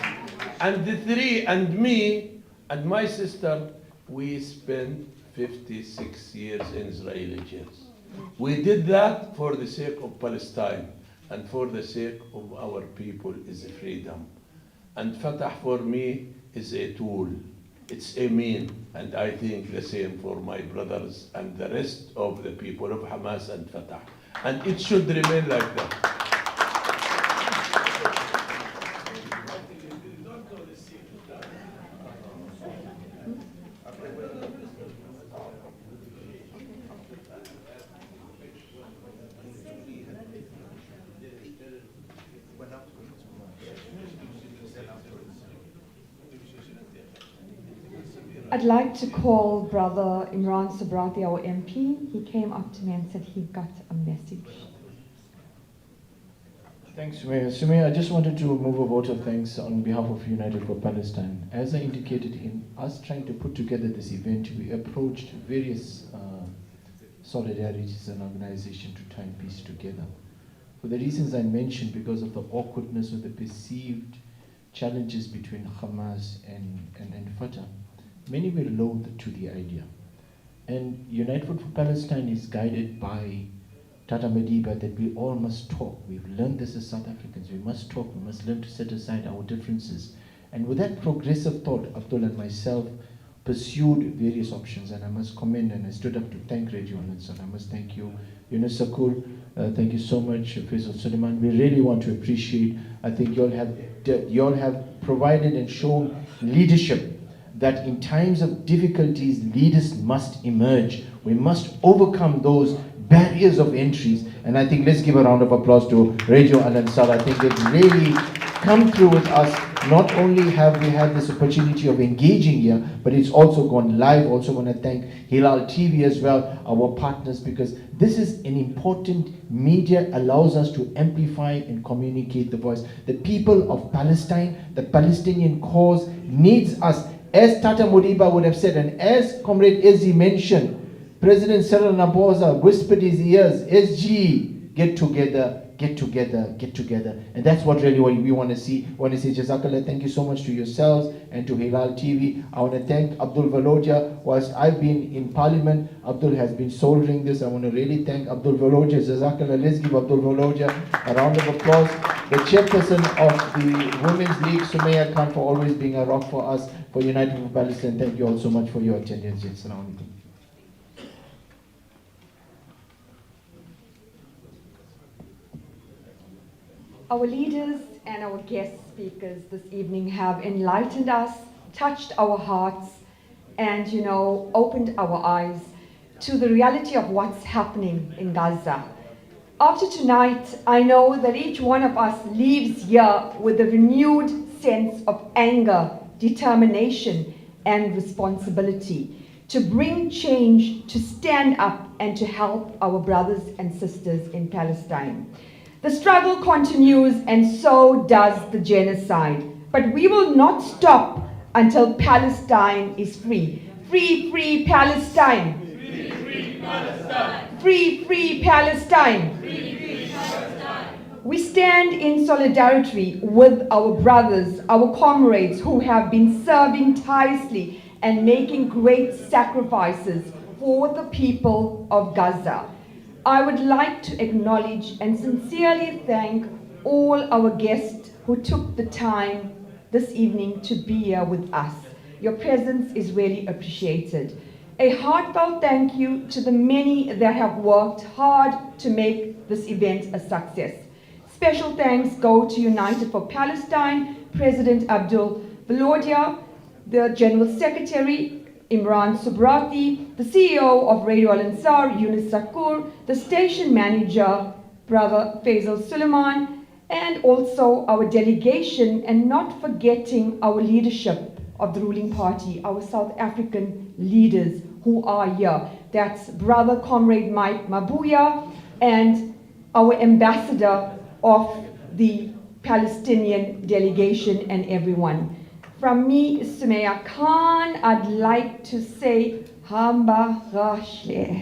And the 3 and me and my sister, we spent 56 years in Israeli jails. We did that for the sake of Palestine and for the sake of our people is freedom. And Fatah for me is a tool. It's a mean, and I think the same for my brothers and the rest of the people of Hamas and Fatah. And it should remain like that. I'd like to call Brother Imran Sabrati, our MP. He came up to me and said he got a message. Thanks, Sumaya. Sumaya, I just wanted to move a vote of thanks on behalf of United for Palestine. As I indicated, in us trying to put together this event, we approached various solidarities and organizations to try and piece together. For the reasons I mentioned, because of the awkwardness of the perceived challenges between Hamas and Fatah, many were loath to the idea. And United for Palestine is guided by Tata Madiba that we all must talk. We've learned this as South Africans. We must talk. We must learn to set aside our differences. And with that progressive thought, Abdul and myself pursued various options. And I must commend, and I stood up to thank Radio Al-Ansar. I must thank you, Yunus Sakur. Thank you so much, Faisal Suleiman. We really want to appreciate. I think you all have provided and shown leadership, that in times of difficulties, leaders must emerge. We must overcome those barriers of entries. And I think let's give a round of applause to Radio Al-Ansar. I think they've really come through with us. Not only have we had this opportunity of engaging here, but it's also gone live. Also want to thank Hilal TV as well, our partners, because this is an important media, allows us to amplify and communicate the voice. The people of Palestine, the Palestinian cause needs us. As Tata Modiba would have said, and as Comrade Ezi mentioned, President Cyril Ramaphosa whispered his ears, SG, get together, get together, get together. And that's what really we want to see. I want to say Jazakallah, thank you so much to yourselves and to Hilal TV. I want to thank Abdul Valodia. Whilst I've been in Parliament, Abdul has been soldering this. I want to really thank Abdul Valodia. Jazakallah, let's give Abdul Valodia a round of applause. The chairperson of the Women's League, Sumaya Khan, for always being a rock for us, for United for Palestine. Thank you all so much for your attendance. Assalamu alaikum. Our leaders and our guest speakers this evening have enlightened us, touched our hearts, and, opened our eyes to the reality of what's happening in Gaza. After tonight, I know that each one of us leaves here with a renewed sense of anger determination, and responsibility to bring change, to stand up, and to help our brothers and sisters in Palestine. The struggle continues, and so does the genocide. But we will not stop until Palestine is free. Free, free Palestine! Free, free Palestine! Free, free Palestine! Free, free Palestine! We stand in solidarity with our brothers, our comrades who have been serving tirelessly and making great sacrifices for the people of Gaza. I would like to acknowledge and sincerely thank all our guests who took the time this evening to be here with us. Your presence is really appreciated. A heartfelt thank you to the many that have worked hard to make this event a success. Special thanks go to United for Palestine, President Abdul Velodia, the General Secretary, Imran Subrati, the CEO of Radio Al Ansar, Yunus Sakur, the station manager, Brother Faisal Suleiman, and also our delegation, and not forgetting our leadership of the ruling party, our South African leaders who are here. That's Brother Comrade Mike Mabuya and our ambassador of the Palestinian delegation and everyone. From me, Sumaya Khan, I'd like to say Hamba Rashle.